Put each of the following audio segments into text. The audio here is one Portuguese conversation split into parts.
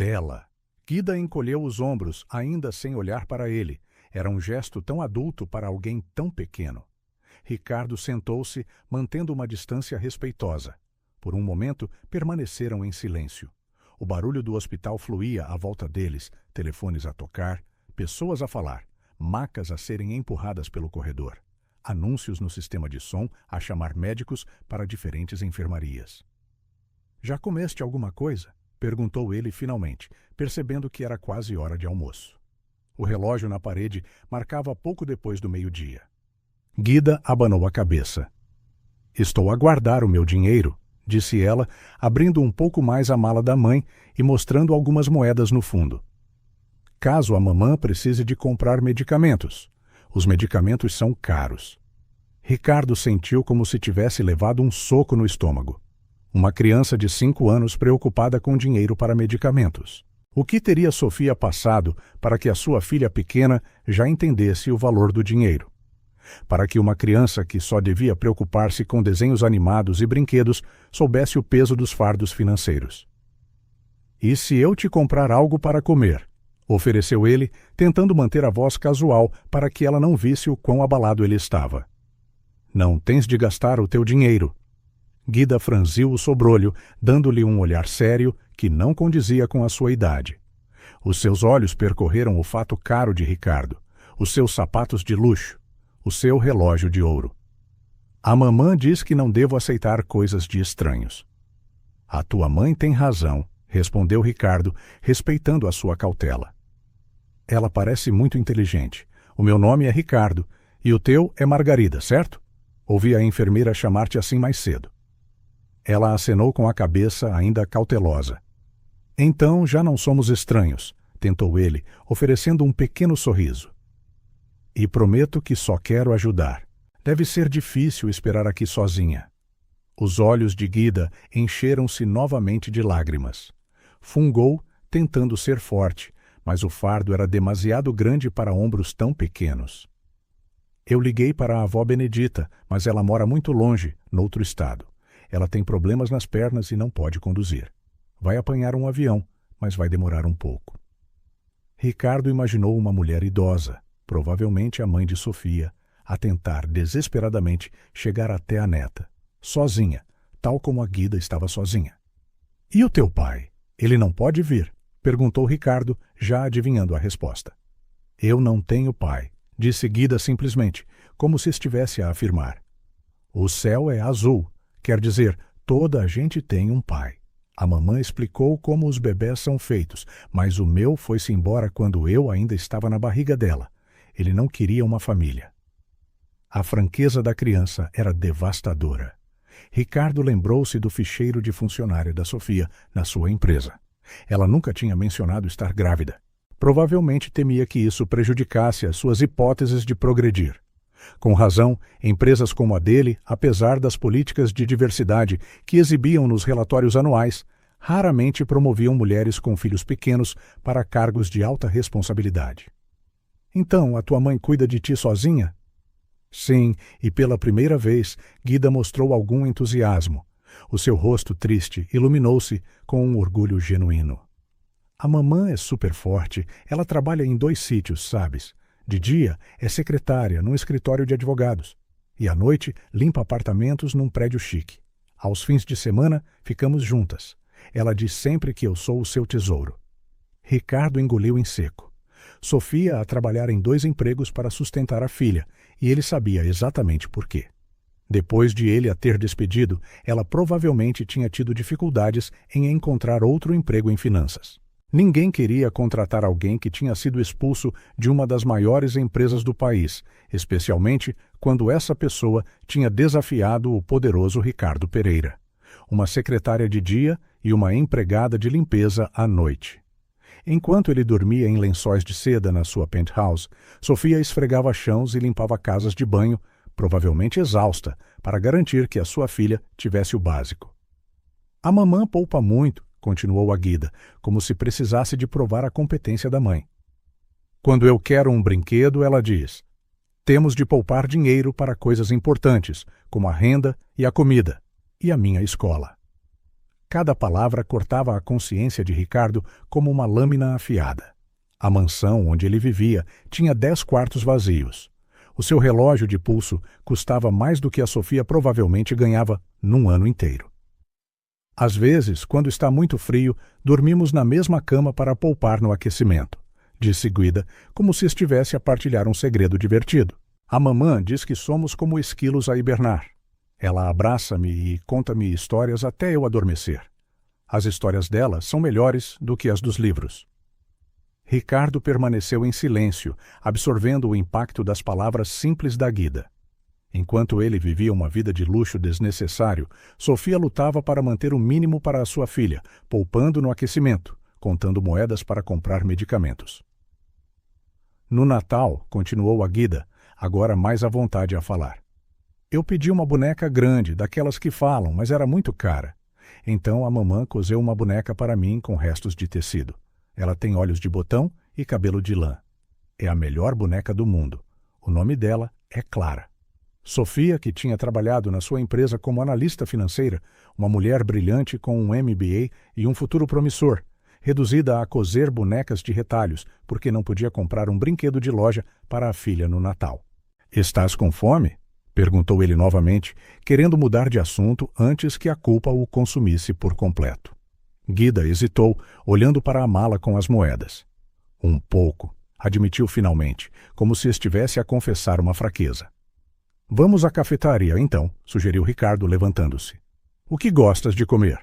dela. Guida encolheu os ombros, ainda sem olhar para ele. Era um gesto tão adulto para alguém tão pequeno. Ricardo sentou-se, mantendo uma distância respeitosa. Por um momento, permaneceram em silêncio. O barulho do hospital fluía à volta deles, telefones a tocar, pessoas a falar, macas a serem empurradas pelo corredor, anúncios no sistema de som a chamar médicos para diferentes enfermarias. "Já comeste alguma coisa?" perguntou ele finalmente, percebendo que era quase hora de almoço. O relógio na parede marcava pouco depois do meio-dia. Guida abanou a cabeça. "Estou a guardar o meu dinheiro", disse ela, abrindo um pouco mais a mala da mãe e mostrando algumas moedas no fundo. "Caso a mamã precise de comprar medicamentos. Os medicamentos são caros." Ricardo sentiu como se tivesse levado um soco no estômago. Uma criança de 5 anos preocupada com dinheiro para medicamentos. O que teria Sofia passado para que a sua filha pequena já entendesse o valor do dinheiro? Para que uma criança que só devia preocupar-se com desenhos animados e brinquedos soubesse o peso dos fardos financeiros. "E se eu te comprar algo para comer?" ofereceu ele, tentando manter a voz casual para que ela não visse o quão abalado ele estava. "Não tens de gastar o teu dinheiro." Guida franziu o sobrolho, dando-lhe um olhar sério que não condizia com a sua idade. Os seus olhos percorreram o fato caro de Ricardo, os seus sapatos de luxo, o seu relógio de ouro. "A mamã diz que não devo aceitar coisas de estranhos." "A tua mãe tem razão", respondeu Ricardo, respeitando a sua cautela. "Ela parece muito inteligente. O meu nome é Ricardo, e o teu é Margarida, certo? Ouvi a enfermeira chamar-te assim mais cedo." Ela acenou com a cabeça, ainda cautelosa. "Então já não somos estranhos", tentou ele, oferecendo um pequeno sorriso. "E prometo que só quero ajudar. Deve ser difícil esperar aqui sozinha." Os olhos de Guida encheram-se novamente de lágrimas. Fungou, tentando ser forte, mas o fardo era demasiado grande para ombros tão pequenos. "Eu liguei para a avó Benedita, mas ela mora muito longe, noutro estado. Ela tem problemas nas pernas e não pode conduzir. Vai apanhar um avião, mas vai demorar um pouco." Ricardo imaginou uma mulher idosa, provavelmente a mãe de Sofia, a tentar desesperadamente chegar até a neta, sozinha, tal como a Guida estava sozinha. "E o teu pai? Ele não pode vir?" perguntou Ricardo, já adivinhando a resposta. "Eu não tenho pai", disse Guida simplesmente, como se estivesse a afirmar. "O céu é azul. Quer dizer, toda a gente tem um pai. A mamãe explicou como os bebés são feitos, mas o meu foi-se embora quando eu ainda estava na barriga dela. Ele não queria uma família." A franqueza da criança era devastadora. Ricardo lembrou-se do ficheiro de funcionária da Sofia na sua empresa. Ela nunca tinha mencionado estar grávida. Provavelmente temia que isso prejudicasse as suas hipóteses de progredir. Com razão, empresas como a dele, apesar das políticas de diversidade que exibiam nos relatórios anuais, raramente promoviam mulheres com filhos pequenos para cargos de alta responsabilidade. "Então, a tua mãe cuida de ti sozinha?" Sim, e pela primeira vez, Guida mostrou algum entusiasmo. O seu rosto triste iluminou-se com um orgulho genuíno. "A mamã é super forte, ela trabalha em 2 sítios, sabes? De dia, é secretária num escritório de advogados. E à noite, limpa apartamentos num prédio chique. Aos fins de semana, ficamos juntas. Ela diz sempre que eu sou o seu tesouro." Ricardo engoliu em seco. Sofia a trabalhar em 2 empregos para sustentar a filha, e ele sabia exatamente por quê. Depois de ele a ter despedido, ela provavelmente tinha tido dificuldades em encontrar outro emprego em finanças. Ninguém queria contratar alguém que tinha sido expulso de uma das maiores empresas do país, especialmente quando essa pessoa tinha desafiado o poderoso Ricardo Pereira. Uma secretária de dia e uma empregada de limpeza à noite. Enquanto ele dormia em lençóis de seda na sua penthouse, Sofia esfregava chãos e limpava casas de banho, provavelmente exausta, para garantir que a sua filha tivesse o básico. "A mamã poupa muito", continuou a Guida, como se precisasse de provar a competência da mãe. "Quando eu quero um brinquedo, ela diz: temos de poupar dinheiro para coisas importantes, como a renda e a comida, e a minha escola." Cada palavra cortava a consciência de Ricardo como uma lâmina afiada. A mansão onde ele vivia tinha 10 quartos vazios. O seu relógio de pulso custava mais do que a Sofia provavelmente ganhava num ano inteiro. Às vezes, quando está muito frio, dormimos na mesma cama para poupar no aquecimento, disse Guida, como se estivesse a partilhar um segredo divertido. A mamã diz que somos como esquilos a hibernar. Ela abraça-me e conta-me histórias até eu adormecer. As histórias dela são melhores do que as dos livros. Ricardo permaneceu em silêncio, absorvendo o impacto das palavras simples da Guida. Enquanto ele vivia uma vida de luxo desnecessário, Sofia lutava para manter o mínimo para a sua filha, poupando no aquecimento, contando moedas para comprar medicamentos. No Natal, continuou a Guida, agora mais à vontade a falar. Eu pedi uma boneca grande, daquelas que falam, mas era muito cara. Então a mamã coseu uma boneca para mim com restos de tecido. Ela tem olhos de botão e cabelo de lã. É a melhor boneca do mundo. O nome dela é Clara. Sofia, que tinha trabalhado na sua empresa como analista financeira, uma mulher brilhante com um MBA e um futuro promissor, reduzida a coser bonecas de retalhos, porque não podia comprar um brinquedo de loja para a filha no Natal. Estás com fome? Perguntou ele novamente, querendo mudar de assunto antes que a culpa o consumisse por completo. Guida hesitou, olhando para a mala com as moedas. Um pouco, admitiu finalmente, como se estivesse a confessar uma fraqueza. Vamos à cafetaria, então, sugeriu Ricardo, levantando-se. O que gostas de comer?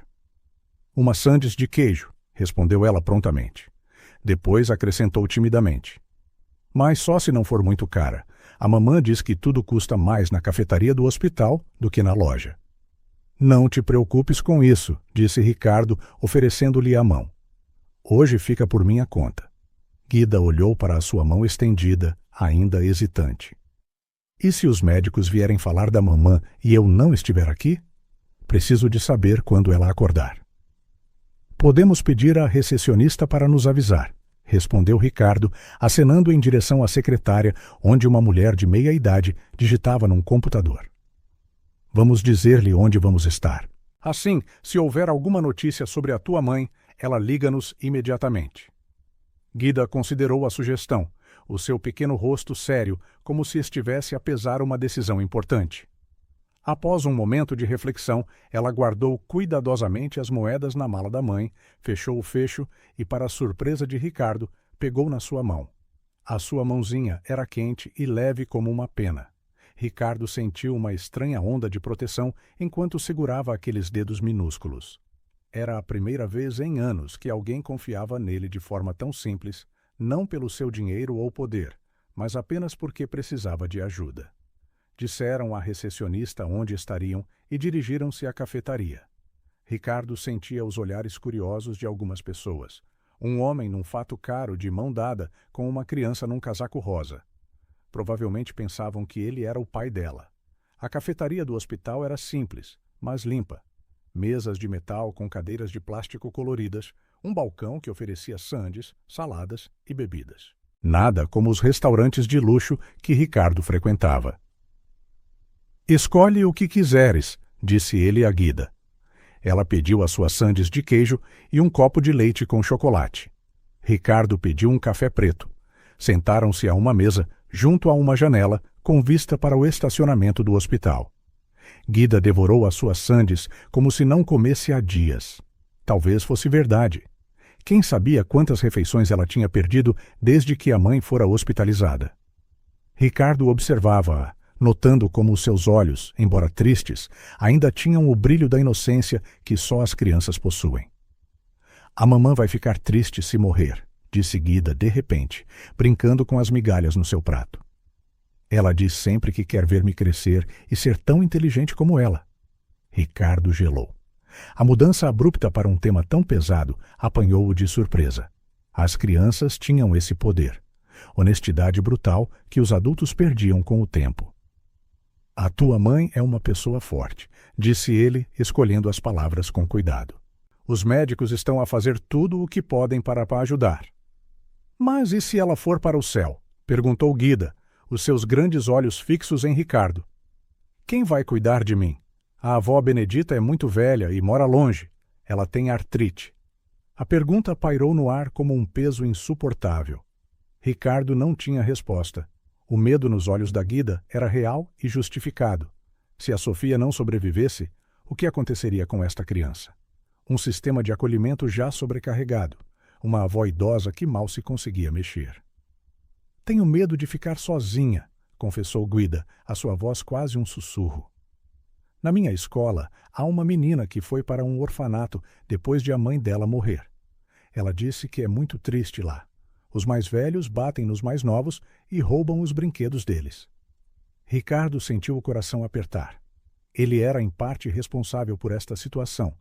Uma sandes de queijo, respondeu ela prontamente. Depois acrescentou timidamente. Mas só se não for muito cara. A mamã diz que tudo custa mais na cafetaria do hospital do que na loja. Não te preocupes com isso, disse Ricardo, oferecendo-lhe a mão. Hoje fica por minha conta. Guida olhou para a sua mão estendida, ainda hesitante. E se os médicos vierem falar da mamã e eu não estiver aqui? Preciso de saber quando ela acordar. Podemos pedir à recepcionista para nos avisar, respondeu Ricardo, acenando em direção à secretária, onde uma mulher de meia idade digitava num computador. Vamos dizer-lhe onde vamos estar. Assim, se houver alguma notícia sobre a tua mãe, ela liga-nos imediatamente. Guida considerou a sugestão, o seu pequeno rosto sério, como se estivesse a pesar uma decisão importante. Após um momento de reflexão, ela guardou cuidadosamente as moedas na mala da mãe, fechou o fecho e, para a surpresa de Ricardo, pegou na sua mão. A sua mãozinha era quente e leve como uma pena. Ricardo sentiu uma estranha onda de proteção enquanto segurava aqueles dedos minúsculos. Era a primeira vez em anos que alguém confiava nele de forma tão simples, não pelo seu dinheiro ou poder, mas apenas porque precisava de ajuda. Disseram à recepcionista onde estariam e dirigiram-se à cafetaria. Ricardo sentia os olhares curiosos de algumas pessoas. Um homem num fato caro de mão dada com uma criança num casaco rosa. Provavelmente pensavam que ele era o pai dela. A cafetaria do hospital era simples, mas limpa. Mesas de metal com cadeiras de plástico coloridas, um balcão que oferecia sandes, saladas e bebidas. Nada como os restaurantes de luxo que Ricardo frequentava. Escolhe o que quiseres, disse ele à Guida. Ela pediu as suas sandes de queijo e um copo de leite com chocolate. Ricardo pediu um café preto. Sentaram-se a uma mesa, junto a uma janela, com vista para o estacionamento do hospital. Guida devorou as suas sandes como se não comesse há dias. Talvez fosse verdade. Quem sabia quantas refeições ela tinha perdido desde que a mãe fora hospitalizada? Ricardo observava-a, notando como os seus olhos, embora tristes, ainda tinham o brilho da inocência que só as crianças possuem. A mamã vai ficar triste se morrer, disse Guida de repente, brincando com as migalhas no seu prato. Ela diz sempre que quer ver-me crescer e ser tão inteligente como ela. Ricardo gelou. A mudança abrupta para um tema tão pesado apanhou-o de surpresa. As crianças tinham esse poder. Honestidade brutal que os adultos perdiam com o tempo. A tua mãe é uma pessoa forte, disse ele, escolhendo as palavras com cuidado. Os médicos estão a fazer tudo o que podem para ajudar. Mas e se ela for para o céu? Perguntou Guida, os seus grandes olhos fixos em Ricardo. Quem vai cuidar de mim? A avó Benedita é muito velha e mora longe. Ela tem artrite. A pergunta pairou no ar como um peso insuportável. Ricardo não tinha resposta. O medo nos olhos da Guida era real e justificado. Se a Sofia não sobrevivesse, o que aconteceria com esta criança? Um sistema de acolhimento já sobrecarregado. Uma avó idosa que mal se conseguia mexer. Tenho medo de ficar sozinha, confessou Guida, a sua voz quase um sussurro. Na minha escola, há uma menina que foi para um orfanato depois de a mãe dela morrer. Ela disse que é muito triste lá. Os mais velhos batem nos mais novos e roubam os brinquedos deles. Ricardo sentiu o coração apertar. Ele era em parte responsável por esta situação.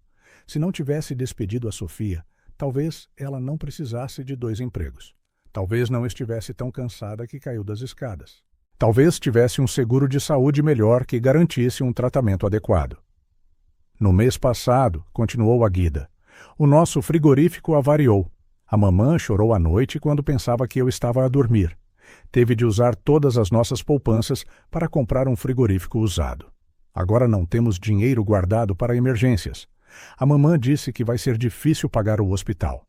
Se não tivesse despedido a Sofia, talvez ela não precisasse de 2 empregos. Talvez não estivesse tão cansada que caiu das escadas. Talvez tivesse um seguro de saúde melhor que garantisse um tratamento adequado. No mês passado, continuou a Guida, o nosso frigorífico avariou. A mamã chorou à noite quando pensava que eu estava a dormir. Teve de usar todas as nossas poupanças para comprar um frigorífico usado. Agora não temos dinheiro guardado para emergências. A mamã disse que vai ser difícil pagar o hospital.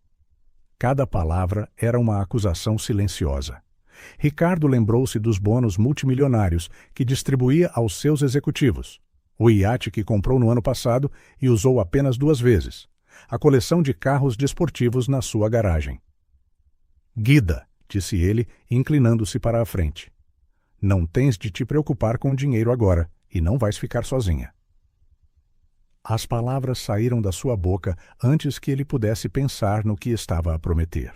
Cada palavra era uma acusação silenciosa. Ricardo lembrou-se dos bônus multimilionários que distribuía aos seus executivos. O iate que comprou no ano passado e usou apenas 2 vezes. A coleção de carros desportivos na sua garagem. Guida, disse ele, inclinando-se para a frente. Não tens de te preocupar com o dinheiro agora, e não vais ficar sozinha. As palavras saíram da sua boca antes que ele pudesse pensar no que estava a prometer.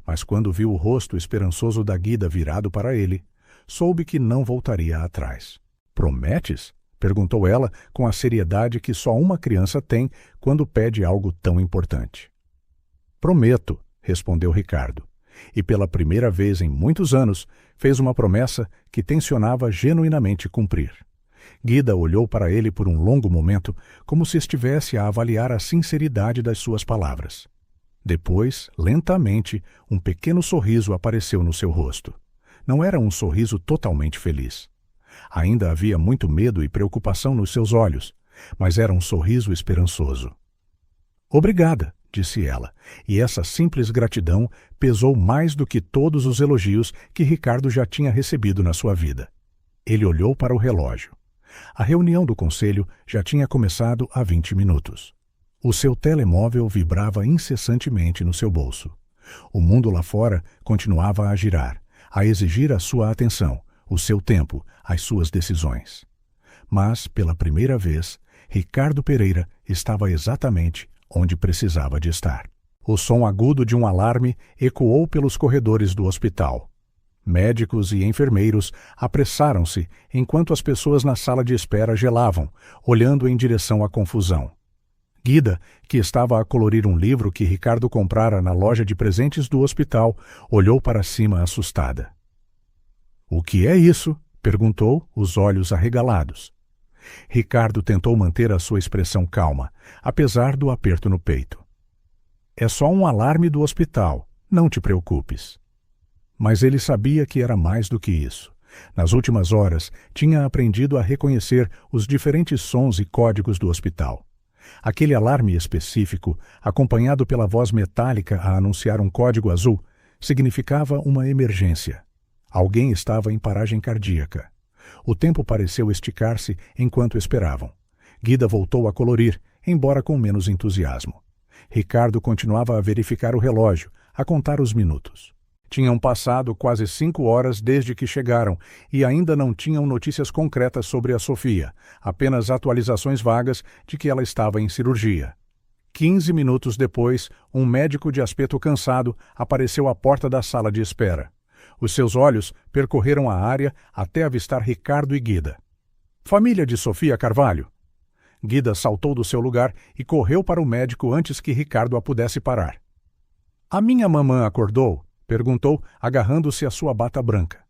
Mas quando viu o rosto esperançoso da Guida virado para ele, soube que não voltaria atrás. Prometes? Perguntou ela com a seriedade que só uma criança tem quando pede algo tão importante. Prometo, respondeu Ricardo, e pela primeira vez em muitos anos fez uma promessa que tencionava genuinamente cumprir. Guida olhou para ele por um longo momento, como se estivesse a avaliar a sinceridade das suas palavras. Depois, lentamente, um pequeno sorriso apareceu no seu rosto. Não era um sorriso totalmente feliz. Ainda havia muito medo e preocupação nos seus olhos, mas era um sorriso esperançoso. Obrigada, disse ela, e essa simples gratidão pesou mais do que todos os elogios que Ricardo já tinha recebido na sua vida. Ele olhou para o relógio. A reunião do conselho já tinha começado há 20 minutos. O seu telemóvel vibrava incessantemente no seu bolso. O mundo lá fora continuava a girar, a exigir a sua atenção, o seu tempo, as suas decisões. Mas, pela primeira vez, Ricardo Pereira estava exatamente onde precisava de estar. O som agudo de um alarme ecoou pelos corredores do hospital. Médicos e enfermeiros apressaram-se enquanto as pessoas na sala de espera gelavam, olhando em direção à confusão. Guida, que estava a colorir um livro que Ricardo comprara na loja de presentes do hospital, olhou para cima assustada. — O que é isso? Perguntou, os olhos arregalados. Ricardo tentou manter a sua expressão calma, apesar do aperto no peito. — É só um alarme do hospital, não te preocupes. Mas ele sabia que era mais do que isso. Nas últimas horas, tinha aprendido a reconhecer os diferentes sons e códigos do hospital. Aquele alarme específico, acompanhado pela voz metálica a anunciar um código azul, significava uma emergência. Alguém estava em paragem cardíaca. O tempo pareceu esticar-se enquanto esperavam. Guida voltou a colorir, embora com menos entusiasmo. Ricardo continuava a verificar o relógio, a contar os minutos. Tinham passado quase 5 horas desde que chegaram e ainda não tinham notícias concretas sobre a Sofia, apenas atualizações vagas de que ela estava em cirurgia. 15 minutos depois, um médico de aspecto cansado apareceu à porta da sala de espera. Os seus olhos percorreram a área até avistar Ricardo e Guida. — Família de Sofia Carvalho? Guida saltou do seu lugar e correu para o médico antes que Ricardo a pudesse parar. — A minha mamã acordou? Perguntou, agarrando-se à sua bata branca.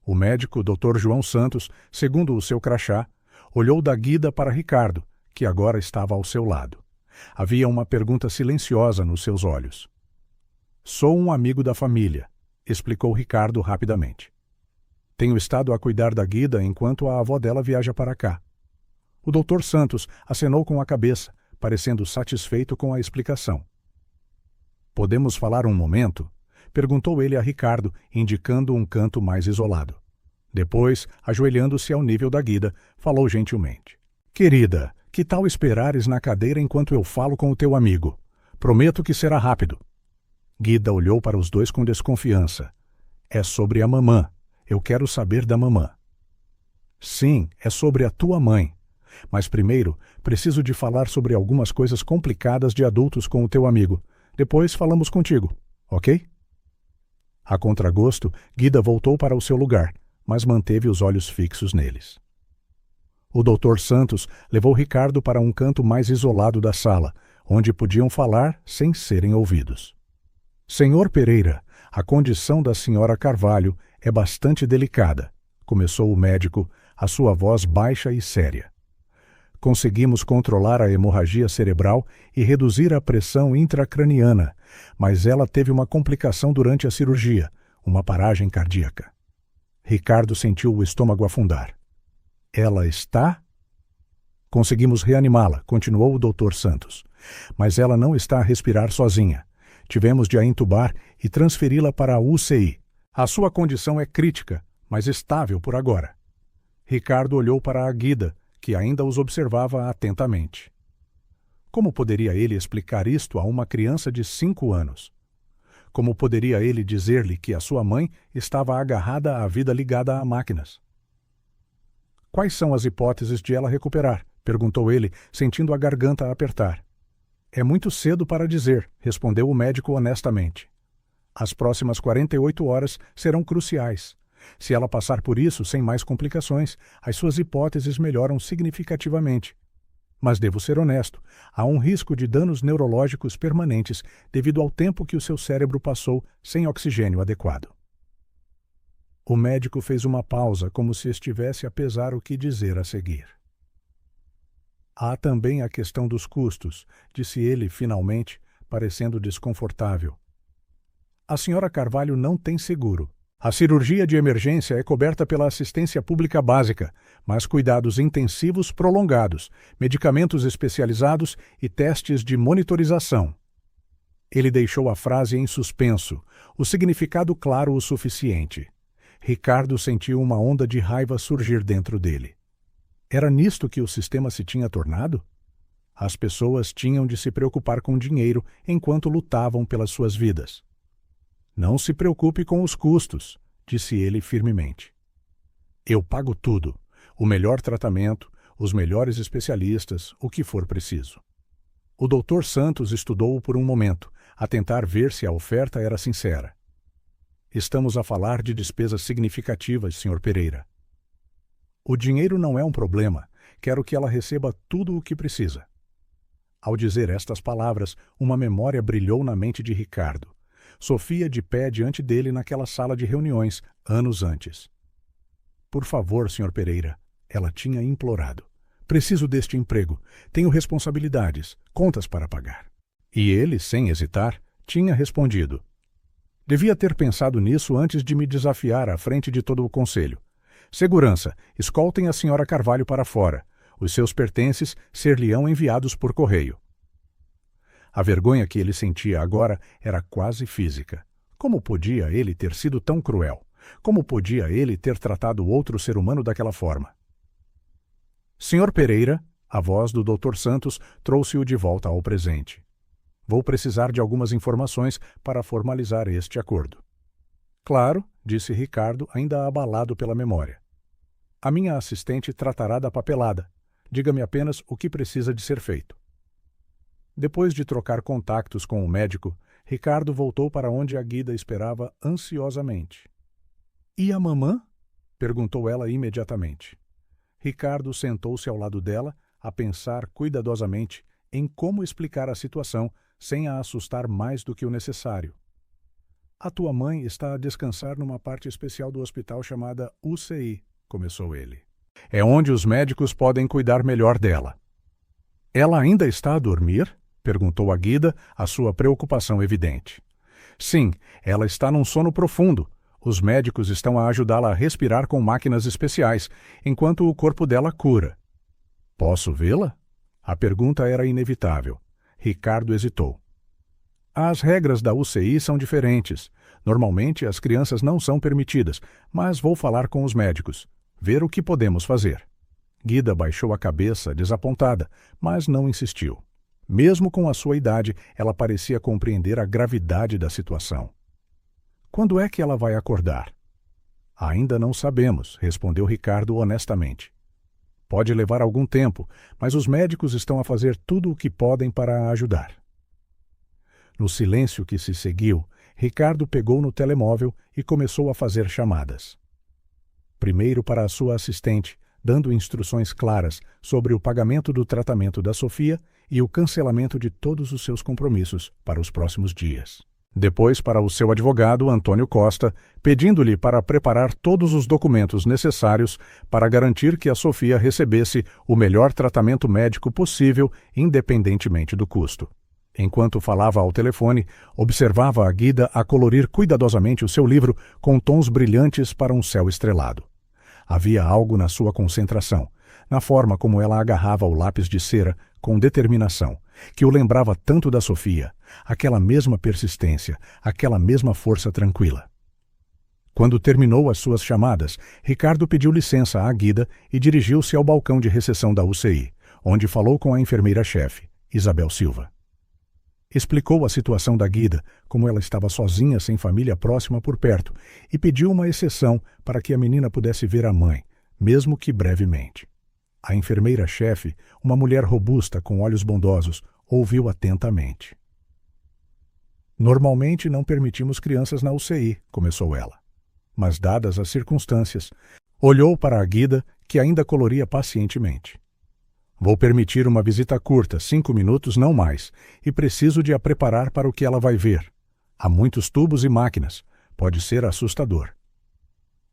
O médico, Dr. João Santos, segundo o seu crachá, olhou da Guida para Ricardo, que agora estava ao seu lado. Havia uma pergunta silenciosa nos seus olhos. — Sou um amigo da família, explicou Ricardo rapidamente. Tenho estado a cuidar da Guida enquanto a avó dela viaja para cá. O Dr. Santos acenou com a cabeça, parecendo satisfeito com a explicação. Podemos falar um momento? Perguntou ele a Ricardo, indicando um canto mais isolado. Depois, ajoelhando-se ao nível da Guida, falou gentilmente. Querida, que tal esperares na cadeira enquanto eu falo com o teu amigo? Prometo que será rápido. Guida olhou para os dois com desconfiança. É sobre a mamã. Eu quero saber da mamã. Sim, é sobre a tua mãe. Mas primeiro, preciso de falar sobre algumas coisas complicadas de adultos com o teu amigo. Depois falamos contigo, ok? A contragosto, Guida voltou para o seu lugar, mas manteve os olhos fixos neles. O Dr. Santos levou Ricardo para um canto mais isolado da sala, onde podiam falar sem serem ouvidos. Senhor Pereira, a condição da senhora Carvalho é bastante delicada, começou o médico, a sua voz baixa e séria. Conseguimos controlar a hemorragia cerebral e reduzir a pressão intracraniana, mas ela teve uma complicação durante a cirurgia, uma paragem cardíaca. Ricardo sentiu o estômago afundar. Ela está? Conseguimos reanimá-la, continuou o Dr. Santos. Mas ela não está a respirar sozinha. Tivemos de a entubar e transferi-la para a UCI. A sua condição é crítica, mas estável por agora. Ricardo olhou para a Guida, que ainda os observava atentamente. Como poderia ele explicar isto a uma criança de 5 anos? Como poderia ele dizer-lhe que a sua mãe estava agarrada à vida ligada a máquinas? Quais são as hipóteses de ela recuperar? Perguntou ele, sentindo a garganta apertar. É muito cedo para dizer, respondeu o médico honestamente. As próximas 48 horas serão cruciais. Se ela passar por isso sem mais complicações, as suas hipóteses melhoram significativamente. Mas devo ser honesto, há um risco de danos neurológicos permanentes devido ao tempo que o seu cérebro passou sem oxigênio adequado. O médico fez uma pausa, como se estivesse a pesar o que dizer a seguir. Há também a questão dos custos, disse ele finalmente, parecendo desconfortável. A senhora Carvalho não tem seguro. A cirurgia de emergência é coberta pela assistência pública básica, mas cuidados intensivos prolongados, medicamentos especializados e testes de monitorização. Ele deixou a frase em suspenso, o significado claro o suficiente. Ricardo sentiu uma onda de raiva surgir dentro dele. Era nisto que o sistema se tinha tornado? As pessoas tinham de se preocupar com dinheiro enquanto lutavam pelas suas vidas. Não se preocupe com os custos, disse ele firmemente. Eu pago tudo, o melhor tratamento, os melhores especialistas, o que for preciso. O Dr. Santos estudou-o por um momento, a tentar ver se a oferta era sincera. Estamos a falar de despesas significativas, Sr. Pereira. O dinheiro não é um problema. Quero que ela receba tudo o que precisa. Ao dizer estas palavras, uma memória brilhou na mente de Ricardo. Sofia de pé diante dele naquela sala de reuniões, anos antes. Por favor, Sr. Pereira, ela tinha implorado. Preciso deste emprego. Tenho responsabilidades, contas para pagar. E ele, sem hesitar, tinha respondido. Devia ter pensado nisso antes de me desafiar à frente de todo o conselho. Segurança, escoltem a senhora Carvalho para fora. Os seus pertences ser-lhe-ão enviados por correio. A vergonha que ele sentia agora era quase física. Como podia ele ter sido tão cruel? Como podia ele ter tratado outro ser humano daquela forma? Senhor Pereira, a voz do Dr. Santos trouxe-o de volta ao presente. Vou precisar de algumas informações para formalizar este acordo. Claro, disse Ricardo, ainda abalado pela memória. A minha assistente tratará da papelada. Diga-me apenas o que precisa de ser feito. Depois de trocar contactos com o médico, Ricardo voltou para onde a Guida esperava ansiosamente. E a mamã? Perguntou ela imediatamente. Ricardo sentou-se ao lado dela, a pensar cuidadosamente em como explicar a situação sem a assustar mais do que o necessário. A tua mãe está a descansar numa parte especial do hospital chamada UCI, começou ele. É onde os médicos podem cuidar melhor dela. Ela ainda está a dormir? Perguntou a Guida, a sua preocupação evidente. Sim, ela está num sono profundo. Os médicos estão a ajudá-la a respirar com máquinas especiais, enquanto o corpo dela cura. Posso vê-la? A pergunta era inevitável. Ricardo hesitou. As regras da UCI são diferentes. Normalmente as crianças não são permitidas, mas vou falar com os médicos. Ver o que podemos fazer. Guida baixou a cabeça, desapontada, mas não insistiu. Mesmo com a sua idade, ela parecia compreender a gravidade da situação. Quando é que ela vai acordar? Ainda não sabemos, respondeu Ricardo honestamente. Pode levar algum tempo, mas os médicos estão a fazer tudo o que podem para a ajudar. No silêncio que se seguiu, Ricardo pegou no telemóvel e começou a fazer chamadas. Primeiro para a sua assistente, dando instruções claras sobre o pagamento do tratamento da Sofia e o cancelamento de todos os seus compromissos para os próximos dias. Depois para o seu advogado, Antônio Costa, pedindo-lhe para preparar todos os documentos necessários para garantir que a Sofia recebesse o melhor tratamento médico possível, independentemente do custo. Enquanto falava ao telefone, observava a Guida a colorir cuidadosamente o seu livro com tons brilhantes para um céu estrelado. Havia algo na sua concentração, na forma como ela agarrava o lápis de cera com determinação, que o lembrava tanto da Sofia, aquela mesma persistência, aquela mesma força tranquila. Quando terminou as suas chamadas, Ricardo pediu licença à Guida e dirigiu-se ao balcão de recepção da UCI, onde falou com a enfermeira-chefe, Isabel Silva. Explicou a situação da Guida, como ela estava sozinha sem família próxima por perto, e pediu uma exceção para que a menina pudesse ver a mãe, mesmo que brevemente. A enfermeira-chefe, uma mulher robusta com olhos bondosos, ouviu atentamente. Normalmente não permitimos crianças na UCI, começou ela. Mas, dadas as circunstâncias, olhou para a Guida, que ainda coloria pacientemente. Vou permitir uma visita curta, 5 minutos, não mais, e preciso de a preparar para o que ela vai ver. Há muitos tubos e máquinas. Pode ser assustador.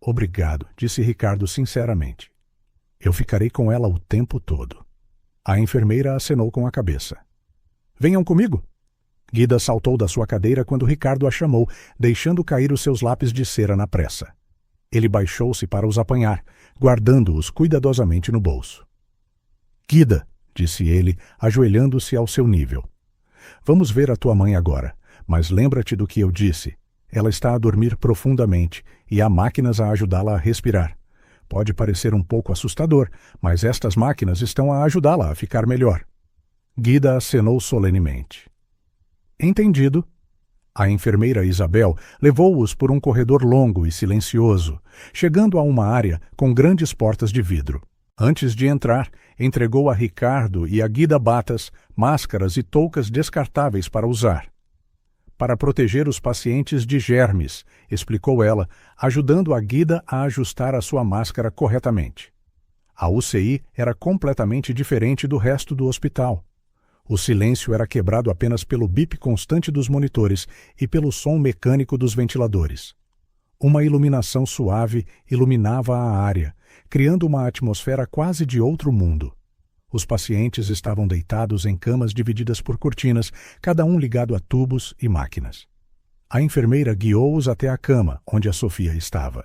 Obrigado, disse Ricardo sinceramente. Eu ficarei com ela o tempo todo. A enfermeira acenou com a cabeça. Venham comigo. Guida saltou da sua cadeira quando Ricardo a chamou, deixando cair os seus lápis de cera na pressa. Ele baixou-se para os apanhar, guardando-os cuidadosamente no bolso. Guida, disse ele, ajoelhando-se ao seu nível. Vamos ver a tua mãe agora, mas lembra-te do que eu disse. Ela está a dormir profundamente e há máquinas a ajudá-la a respirar. Pode parecer um pouco assustador, mas estas máquinas estão a ajudá-la a ficar melhor. Guida acenou solenemente. Entendido. A enfermeira Isabel levou-os por um corredor longo e silencioso, chegando a uma área com grandes portas de vidro. Antes de entrar, entregou a Ricardo e a Guida batas, máscaras e toucas descartáveis para usar. Para proteger os pacientes de germes, explicou ela, ajudando a Guida a ajustar a sua máscara corretamente. A UCI era completamente diferente do resto do hospital. O silêncio era quebrado apenas pelo bip constante dos monitores e pelo som mecânico dos ventiladores. Uma iluminação suave iluminava a área, criando uma atmosfera quase de outro mundo. Os pacientes estavam deitados em camas divididas por cortinas, cada um ligado a tubos e máquinas. A enfermeira guiou-os até a cama, onde a Sofia estava.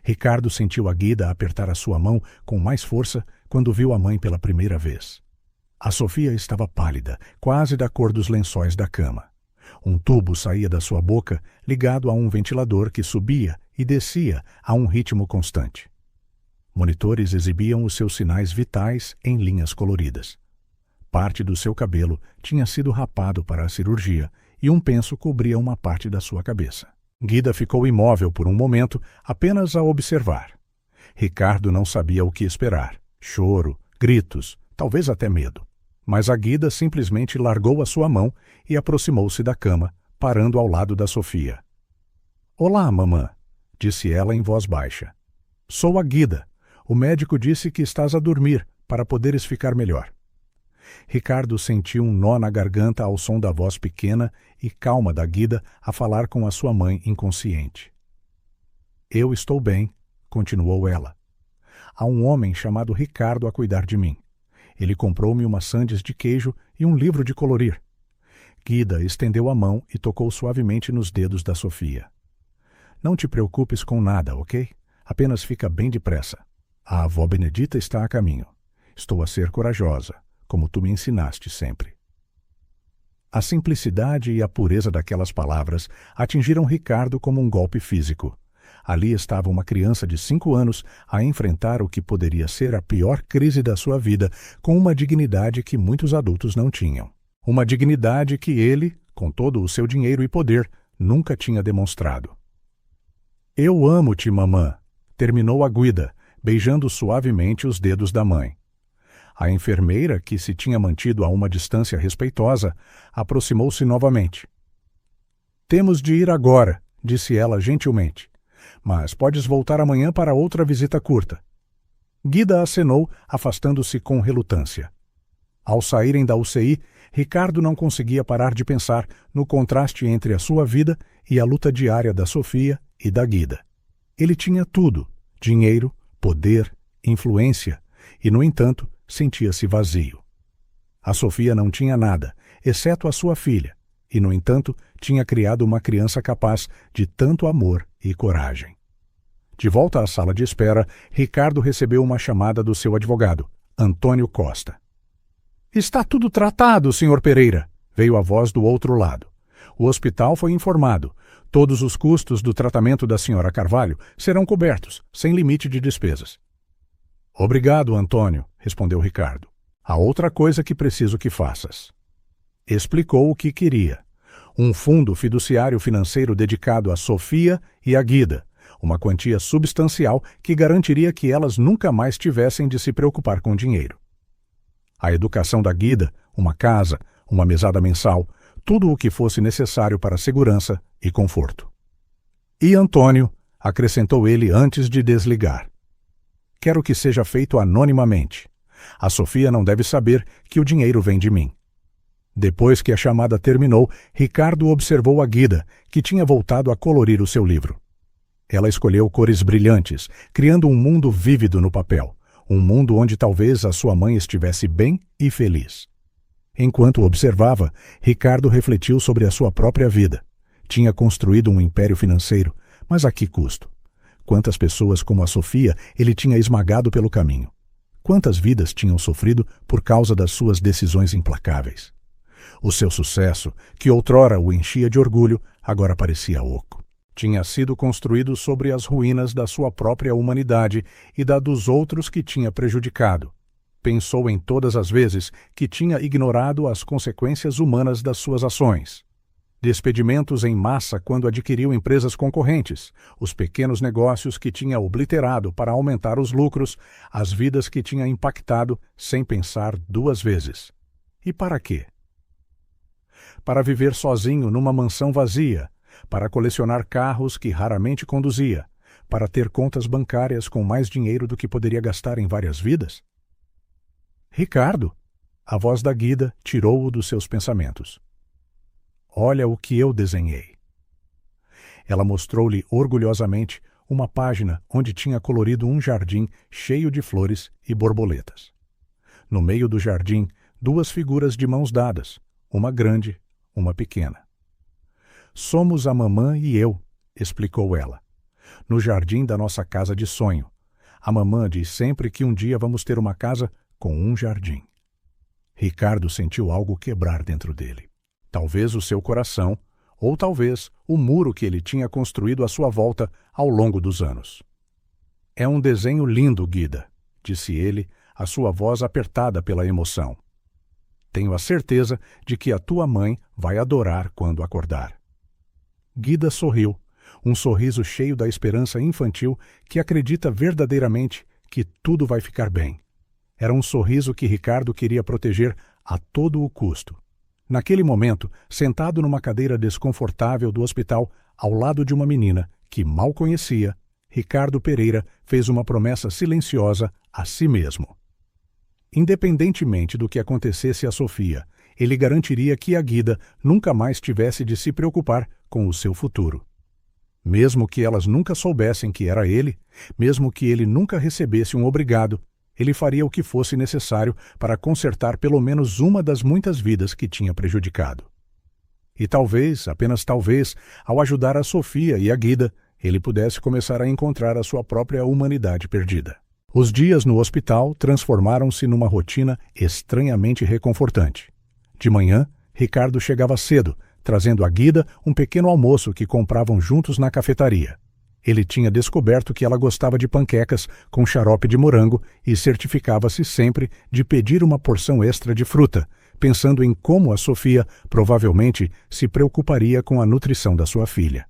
Ricardo sentiu a Guida apertar a sua mão com mais força quando viu a mãe pela primeira vez. A Sofia estava pálida, quase da cor dos lençóis da cama. Um tubo saía da sua boca, ligado a um ventilador que subia e descia a um ritmo constante. Monitores exibiam os seus sinais vitais em linhas coloridas. Parte do seu cabelo tinha sido rapado para a cirurgia e um penso cobria uma parte da sua cabeça. Guida ficou imóvel por um momento, apenas a observar. Ricardo não sabia o que esperar. Choro, gritos, talvez até medo. Mas a Guida simplesmente largou a sua mão e aproximou-se da cama, parando ao lado da Sofia. Olá, mamã, disse ela em voz baixa. Sou a Guida. O médico disse que estás a dormir, para poderes ficar melhor. Ricardo sentiu um nó na garganta ao som da voz pequena e calma da Guida a falar com a sua mãe inconsciente. Eu estou bem, continuou ela. Há um homem chamado Ricardo a cuidar de mim. Ele comprou-me uma sandes de queijo e um livro de colorir. Guida estendeu a mão e tocou suavemente nos dedos da Sofia. Não te preocupes com nada, ok? Apenas fica bem depressa. A avó Benedita está a caminho. Estou a ser corajosa. como tu me ensinaste sempre. A simplicidade e a pureza daquelas palavras atingiram Ricardo como um golpe físico. Ali estava uma criança de 5 anos a enfrentar o que poderia ser a pior crise da sua vida com uma dignidade que muitos adultos não tinham. Uma dignidade que ele, com todo o seu dinheiro e poder, nunca tinha demonstrado. Eu amo-te, mamã, terminou a Guida, beijando suavemente os dedos da mãe. A enfermeira, que se tinha mantido a uma distância respeitosa, aproximou-se novamente. Temos de ir agora, disse ela gentilmente. Mas podes voltar amanhã para outra visita curta. Guida acenou, afastando-se com relutância. Ao saírem da UCI, Ricardo não conseguia parar de pensar no contraste entre a sua vida e a luta diária da Sofia e da Guida. Ele tinha tudo: dinheiro, poder, influência, e, no entanto, sentia-se vazio. A Sofia não tinha nada, exceto a sua filha, e, no entanto, tinha criado uma criança capaz de tanto amor e coragem. De volta à sala de espera, Ricardo recebeu uma chamada do seu advogado, Antônio Costa. Está tudo tratado, Sr. Pereira, veio a voz do outro lado. O hospital foi informado. Todos os custos do tratamento da Sra. Carvalho serão cobertos, sem limite de despesas. Obrigado, Antônio, respondeu Ricardo. Há outra coisa que preciso que faças. Explicou o que queria. Um fundo fiduciário financeiro dedicado a Sofia e a Guida, uma quantia substancial que garantiria que elas nunca mais tivessem de se preocupar com dinheiro. A educação da Guida, uma casa, uma mesada mensal, tudo o que fosse necessário para segurança e conforto. E Antônio, acrescentou ele antes de desligar. Quero que seja feito anonimamente. A Sofia não deve saber que o dinheiro vem de mim. Depois que a chamada terminou, Ricardo observou a Guida, que tinha voltado a colorir o seu livro. Ela escolheu cores brilhantes, criando um mundo vívido no papel, um mundo onde talvez a sua mãe estivesse bem e feliz. Enquanto observava, Ricardo refletiu sobre a sua própria vida. Tinha construído um império financeiro, mas a que custo? Quantas pessoas como a Sofia ele tinha esmagado pelo caminho? Quantas vidas tinham sofrido por causa das suas decisões implacáveis? O seu sucesso, que outrora o enchia de orgulho, agora parecia oco. Tinha sido construído sobre as ruínas da sua própria humanidade e da dos outros que tinha prejudicado. Pensou em todas as vezes que tinha ignorado as consequências humanas das suas ações. Despedimentos em massa quando adquiriu empresas concorrentes, os pequenos negócios que tinha obliterado para aumentar os lucros, as vidas que tinha impactado sem pensar 2 vezes. E para quê? Para viver sozinho numa mansão vazia, para colecionar carros que raramente conduzia, para ter contas bancárias com mais dinheiro do que poderia gastar em várias vidas? Ricardo, a voz da Guida tirou-o dos seus pensamentos. Olha o que eu desenhei. Ela mostrou-lhe orgulhosamente uma página onde tinha colorido um jardim cheio de flores e borboletas. No meio do jardim, 2 figuras de mãos dadas, uma grande, uma pequena. Somos a mamã e eu, explicou ela. No jardim da nossa casa de sonho. A mamã diz sempre que um dia vamos ter uma casa com um jardim. Ricardo sentiu algo quebrar dentro dele. Talvez o seu coração, ou talvez o muro que ele tinha construído à sua volta ao longo dos anos. É um desenho lindo, Guida, disse ele, a sua voz apertada pela emoção. Tenho a certeza de que a tua mãe vai adorar quando acordar. Guida sorriu, um sorriso cheio da esperança infantil que acredita verdadeiramente que tudo vai ficar bem. Era um sorriso que Ricardo queria proteger a todo o custo. Naquele momento, sentado numa cadeira desconfortável do hospital, ao lado de uma menina que mal conhecia, Ricardo Pereira fez uma promessa silenciosa a si mesmo. Independentemente do que acontecesse a Sofia, ele garantiria que a Guida nunca mais tivesse de se preocupar com o seu futuro. Mesmo que elas nunca soubessem que era ele, mesmo que ele nunca recebesse um obrigado, ele faria o que fosse necessário para consertar pelo menos uma das muitas vidas que tinha prejudicado. E talvez, apenas talvez, ao ajudar a Sofia e a Guida, ele pudesse começar a encontrar a sua própria humanidade perdida. Os dias no hospital transformaram-se numa rotina estranhamente reconfortante. De manhã, Ricardo chegava cedo, trazendo à Guida um pequeno almoço que compravam juntos na cafetaria. Ele tinha descoberto que ela gostava de panquecas com xarope de morango e certificava-se sempre de pedir uma porção extra de fruta, pensando em como a Sofia provavelmente se preocuparia com a nutrição da sua filha.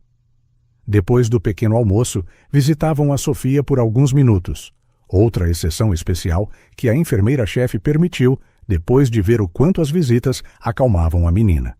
Depois do pequeno almoço, visitavam a Sofia por alguns minutos. Outra exceção especial que a enfermeira-chefe permitiu, depois de ver o quanto as visitas acalmavam a menina.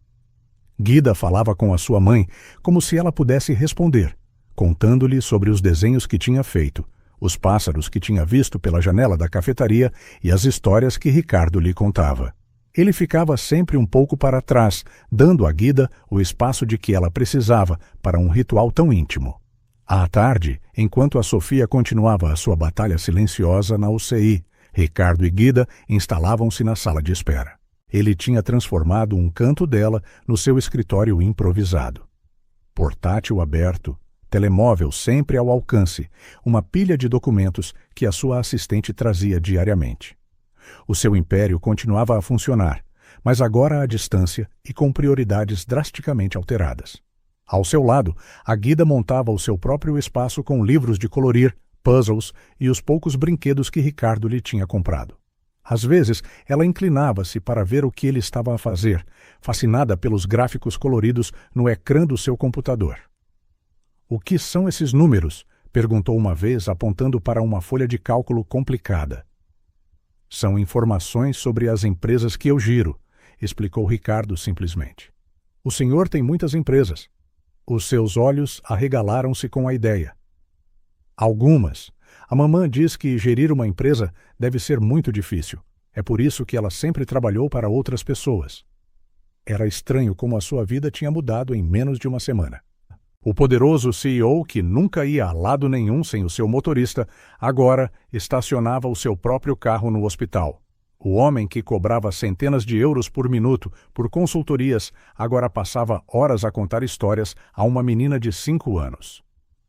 Guida falava com a sua mãe como se ela pudesse responder, contando-lhe sobre os desenhos que tinha feito, os pássaros que tinha visto pela janela da cafetaria e as histórias que Ricardo lhe contava. Ele ficava sempre um pouco para trás, dando à Guida o espaço de que ela precisava para um ritual tão íntimo. À tarde, enquanto a Sofia continuava a sua batalha silenciosa na UCI, Ricardo e Guida instalavam-se na sala de espera. Ele tinha transformado um canto dela no seu escritório improvisado. Portátil aberto, telemóvel sempre ao alcance, uma pilha de documentos que a sua assistente trazia diariamente. O seu império continuava a funcionar, mas agora à distância e com prioridades drasticamente alteradas. Ao seu lado, a Guida montava o seu próprio espaço com livros de colorir, puzzles e os poucos brinquedos que Ricardo lhe tinha comprado. Às vezes, ela inclinava-se para ver o que ele estava a fazer, fascinada pelos gráficos coloridos no ecrã do seu computador. "O que são esses números?" perguntou uma vez, apontando para uma folha de cálculo complicada. "São informações sobre as empresas que eu giro", explicou Ricardo simplesmente. "O senhor tem muitas empresas." Os seus olhos arregalaram-se com a ideia. "Algumas. A mamã diz que gerir uma empresa deve ser muito difícil. É por isso que ela sempre trabalhou para outras pessoas." Era estranho como a sua vida tinha mudado em menos de uma semana. O poderoso CEO, que nunca ia a lado nenhum sem o seu motorista, agora estacionava o seu próprio carro no hospital. O homem que cobrava centenas de euros por minuto por consultorias agora passava horas a contar histórias a uma menina de 5 anos.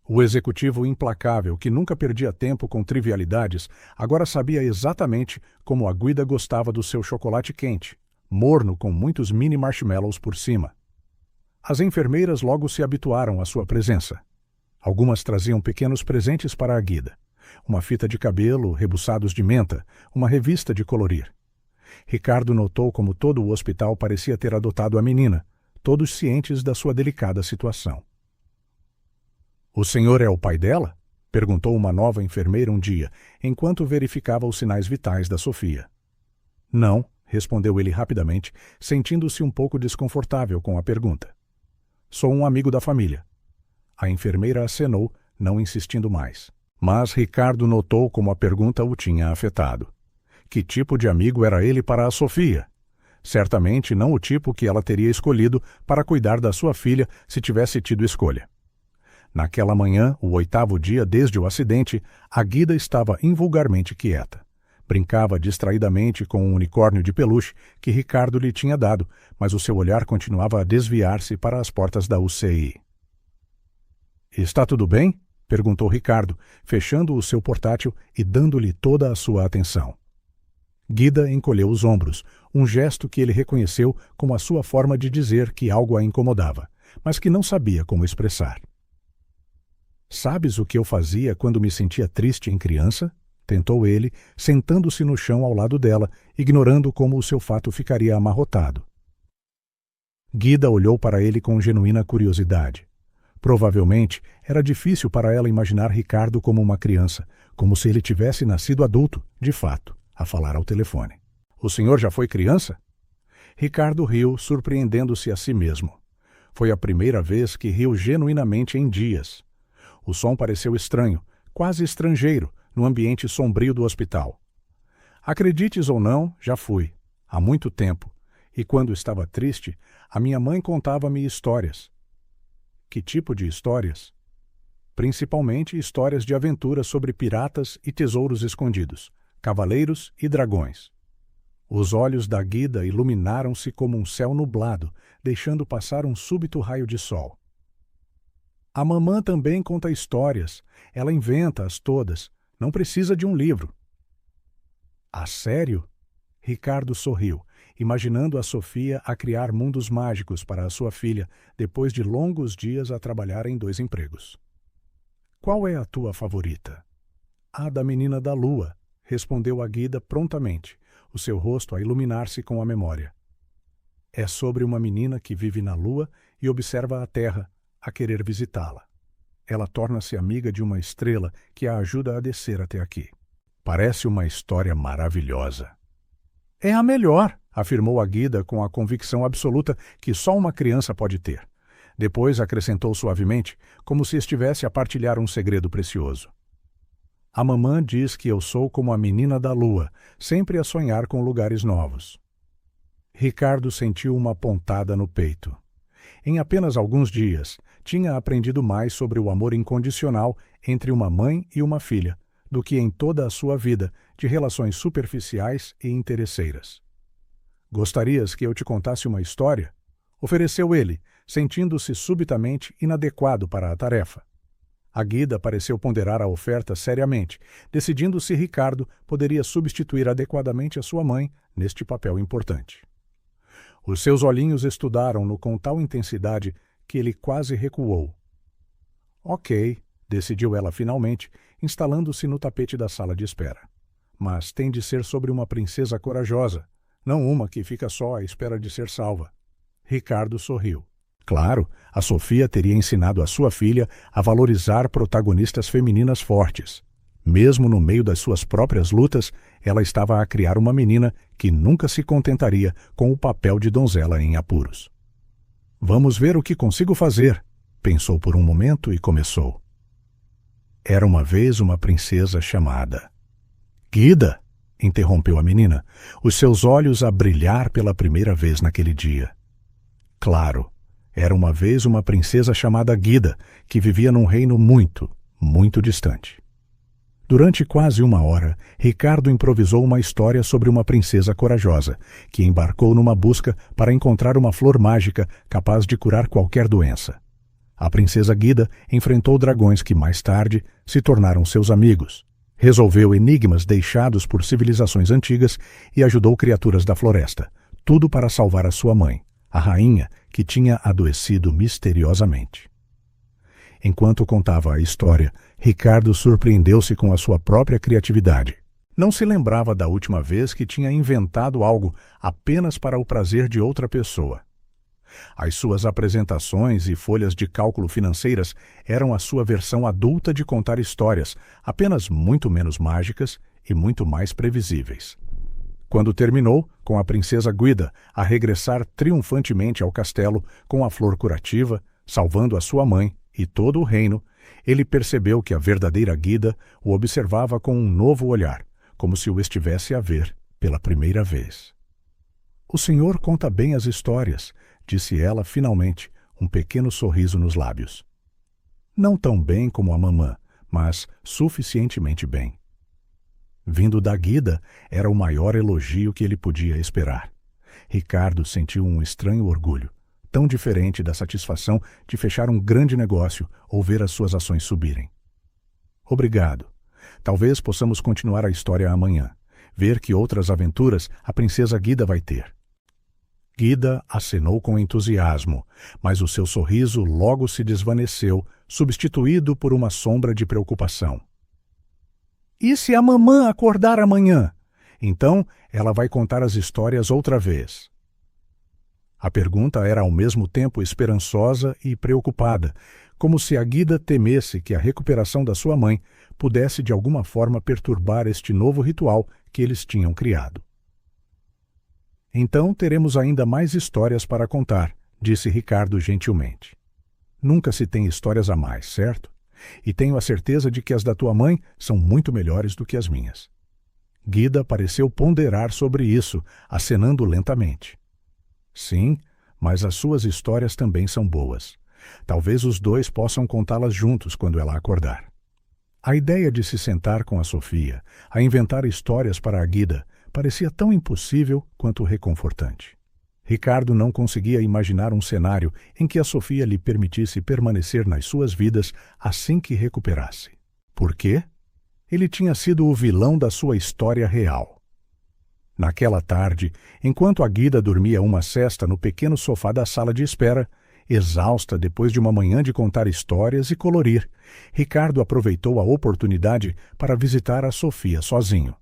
O executivo implacável, que nunca perdia tempo com trivialidades, agora sabia exatamente como a Guida gostava do seu chocolate quente, morno com muitos mini marshmallows por cima. As enfermeiras logo se habituaram à sua presença. Algumas traziam pequenos presentes para a Guida. Uma fita de cabelo, rebuçados de menta, uma revista de colorir. Ricardo notou como todo o hospital parecia ter adotado a menina, todos cientes da sua delicada situação. "O senhor é o pai dela?" perguntou uma nova enfermeira um dia, enquanto verificava os sinais vitais da Sofia. "Não", respondeu ele rapidamente, sentindo-se um pouco desconfortável com a pergunta. "Sou um amigo da família." A enfermeira acenou, não insistindo mais. Mas Ricardo notou como a pergunta o tinha afetado. Que tipo de amigo era ele para a Sofia? Certamente não o tipo que ela teria escolhido para cuidar da sua filha se tivesse tido escolha. Naquela manhã, o 8º dia desde o acidente, a Guida estava invulgarmente quieta. Brincava distraidamente com um unicórnio de peluche que Ricardo lhe tinha dado, mas o seu olhar continuava a desviar-se para as portas da UCI. "Está tudo bem?" perguntou Ricardo, fechando o seu portátil e dando-lhe toda a sua atenção. Guida encolheu os ombros, um gesto que ele reconheceu como a sua forma de dizer que algo a incomodava, mas que não sabia como expressar. "Sabes o que eu fazia quando me sentia triste em criança?" tentou ele, sentando-se no chão ao lado dela, ignorando como o seu fato ficaria amarrotado. Guida olhou para ele com genuína curiosidade. Provavelmente era difícil para ela imaginar Ricardo como uma criança, como se ele tivesse nascido adulto, de fato, a falar ao telefone. "O senhor já foi criança?" Ricardo riu, surpreendendo-se a si mesmo. Foi a primeira vez que riu genuinamente em dias. O som pareceu estranho, quase estrangeiro, no ambiente sombrio do hospital. "Acredites ou não, já fui. Há muito tempo. E quando estava triste, a minha mãe contava-me histórias." "Que tipo de histórias?" "Principalmente histórias de aventuras sobre piratas e tesouros escondidos, cavaleiros e dragões." Os olhos da Guida iluminaram-se como um céu nublado, deixando passar um súbito raio de sol. "A mamã também conta histórias. Ela inventa-as todas. Não precisa de um livro. A sério? Ricardo sorriu, imaginando a Sofia a criar mundos mágicos para a sua filha depois de longos dias a trabalhar em 2 empregos. Qual é a tua favorita? A da menina da lua, respondeu a Guida prontamente, o seu rosto a iluminar-se com a memória. É sobre uma menina que vive na lua e observa a Terra, a querer visitá-la. Ela torna-se amiga de uma estrela que a ajuda a descer até aqui. Parece uma história maravilhosa. É a melhor, afirmou a Guida com a convicção absoluta que só uma criança pode ter. Depois acrescentou suavemente, como se estivesse a partilhar um segredo precioso. A mamã diz que eu sou como a menina da lua, sempre a sonhar com lugares novos. Ricardo sentiu uma pontada no peito. Em apenas alguns dias, tinha aprendido mais sobre o amor incondicional entre uma mãe e uma filha, do que em toda a sua vida de relações superficiais e interesseiras. Gostarias que eu te contasse uma história? Ofereceu ele, sentindo-se subitamente inadequado para a tarefa. A Guida pareceu ponderar a oferta seriamente, decidindo se Ricardo poderia substituir adequadamente a sua mãe neste papel importante. Os seus olhinhos estudaram-no com tal intensidade que ele quase recuou. Ok, decidiu ela finalmente, instalando-se no tapete da sala de espera. Mas tem de ser sobre uma princesa corajosa, não uma que fica só à espera de ser salva. Ricardo sorriu. Claro, a Sofia teria ensinado a sua filha a valorizar protagonistas femininas fortes. Mesmo no meio das suas próprias lutas, ela estava a criar uma menina que nunca se contentaria com o papel de donzela em apuros. Vamos ver o que consigo fazer, pensou por um momento e começou. Era uma vez uma princesa chamada... Guida! Interrompeu a menina, os seus olhos a brilhar pela primeira vez naquele dia. Claro, era uma vez uma princesa chamada Guida, que vivia num reino muito, muito distante. Durante quase 1 hora, Ricardo improvisou uma história sobre uma princesa corajosa, que embarcou numa busca para encontrar uma flor mágica capaz de curar qualquer doença. A princesa Guida enfrentou dragões que, mais tarde, se tornaram seus amigos. Resolveu enigmas deixados por civilizações antigas e ajudou criaturas da floresta, tudo para salvar a sua mãe, a rainha que tinha adoecido misteriosamente. Enquanto contava a história, Ricardo surpreendeu-se com a sua própria criatividade. Não se lembrava da última vez que tinha inventado algo apenas para o prazer de outra pessoa. As suas apresentações e folhas de cálculo financeiras eram a sua versão adulta de contar histórias, apenas muito menos mágicas e muito mais previsíveis. Quando terminou, com a princesa Guida a regressar triunfantemente ao castelo com a flor curativa, salvando a sua mãe e todo o reino, ele percebeu que a verdadeira Guida o observava com um novo olhar, como se o estivesse a ver pela primeira vez. "O senhor conta bem as histórias", disse ela finalmente, um pequeno sorriso nos lábios. Não tão bem como a mamã, mas suficientemente bem. Vindo da Guida, era o maior elogio que ele podia esperar. Ricardo sentiu um estranho orgulho, tão diferente da satisfação de fechar um grande negócio ou ver as suas ações subirem. Obrigado. Talvez possamos continuar a história amanhã, ver que outras aventuras a princesa Guida vai ter. Guida acenou com entusiasmo, mas o seu sorriso logo se desvaneceu, substituído por uma sombra de preocupação. E se a mamã acordar amanhã? Então ela vai contar as histórias outra vez. A pergunta era ao mesmo tempo esperançosa e preocupada, como se a Guida temesse que a recuperação da sua mãe pudesse de alguma forma perturbar este novo ritual que eles tinham criado. Então teremos ainda mais histórias para contar, disse Ricardo gentilmente. Nunca se tem histórias a mais, certo? E tenho a certeza de que as da tua mãe são muito melhores do que as minhas. Guida pareceu ponderar sobre isso, acenando lentamente. Sim, mas as suas histórias também são boas. Talvez os dois possam contá-las juntos quando ela acordar. A ideia de se sentar com a Sofia, a inventar histórias para a Guida, parecia tão impossível quanto reconfortante. Ricardo não conseguia imaginar um cenário em que a Sofia lhe permitisse permanecer nas suas vidas assim que recuperasse. Por quê? Ele tinha sido o vilão da sua história real. Naquela tarde, enquanto a Guida dormia uma sesta no pequeno sofá da sala de espera, exausta depois de uma manhã de contar histórias e colorir, Ricardo aproveitou a oportunidade para visitar a Sofia sozinho.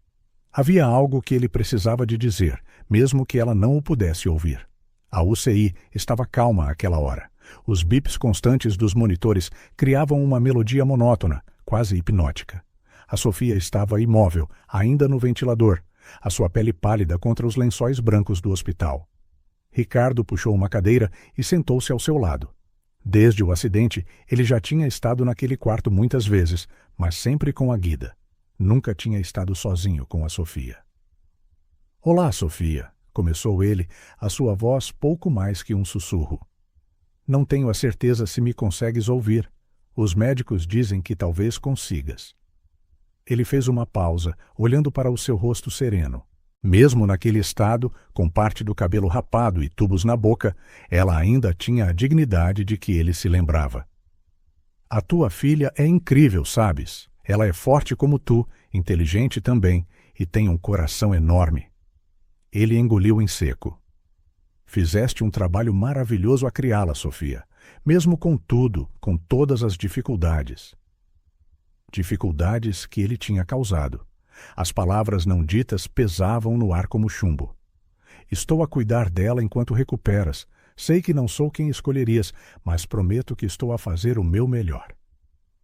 Havia algo que ele precisava de dizer, mesmo que ela não o pudesse ouvir. A UCI estava calma àquela hora. Os bips constantes dos monitores criavam uma melodia monótona, quase hipnótica. A Sofia estava imóvel, ainda no ventilador, a sua pele pálida contra os lençóis brancos do hospital. Ricardo puxou uma cadeira e sentou-se ao seu lado. Desde o acidente, ele já tinha estado naquele quarto muitas vezes, mas sempre com a Guida. Nunca tinha estado sozinho com a Sofia. "Olá, Sofia", começou ele, a sua voz pouco mais que um sussurro. "Não tenho a certeza se me consegues ouvir. Os médicos dizem que talvez consigas." Ele fez uma pausa, olhando para o seu rosto sereno. Mesmo naquele estado, com parte do cabelo rapado e tubos na boca, ela ainda tinha a dignidade de que ele se lembrava. "A tua filha é incrível, sabes? Ela é forte como tu, inteligente também, e tem um coração enorme." Ele engoliu em seco. "Fizeste um trabalho maravilhoso a criá-la, Sofia, mesmo com tudo, com todas as dificuldades." Dificuldades que ele tinha causado. As palavras não ditas pesavam no ar como chumbo. "Estou a cuidar dela enquanto recuperas. Sei que não sou quem escolherias, mas prometo que estou a fazer o meu melhor."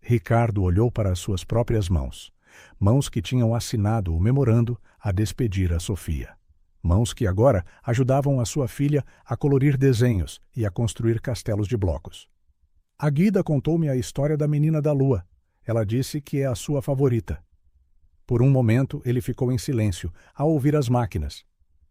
Ricardo olhou para as suas próprias mãos. Mãos que tinham assinado o memorando a despedir a Sofia. Mãos que agora ajudavam a sua filha a colorir desenhos e a construir castelos de blocos. "A Guida contou-me a história da menina da lua. Ela disse que é a sua favorita." Por um momento, ele ficou em silêncio, a ouvir as máquinas.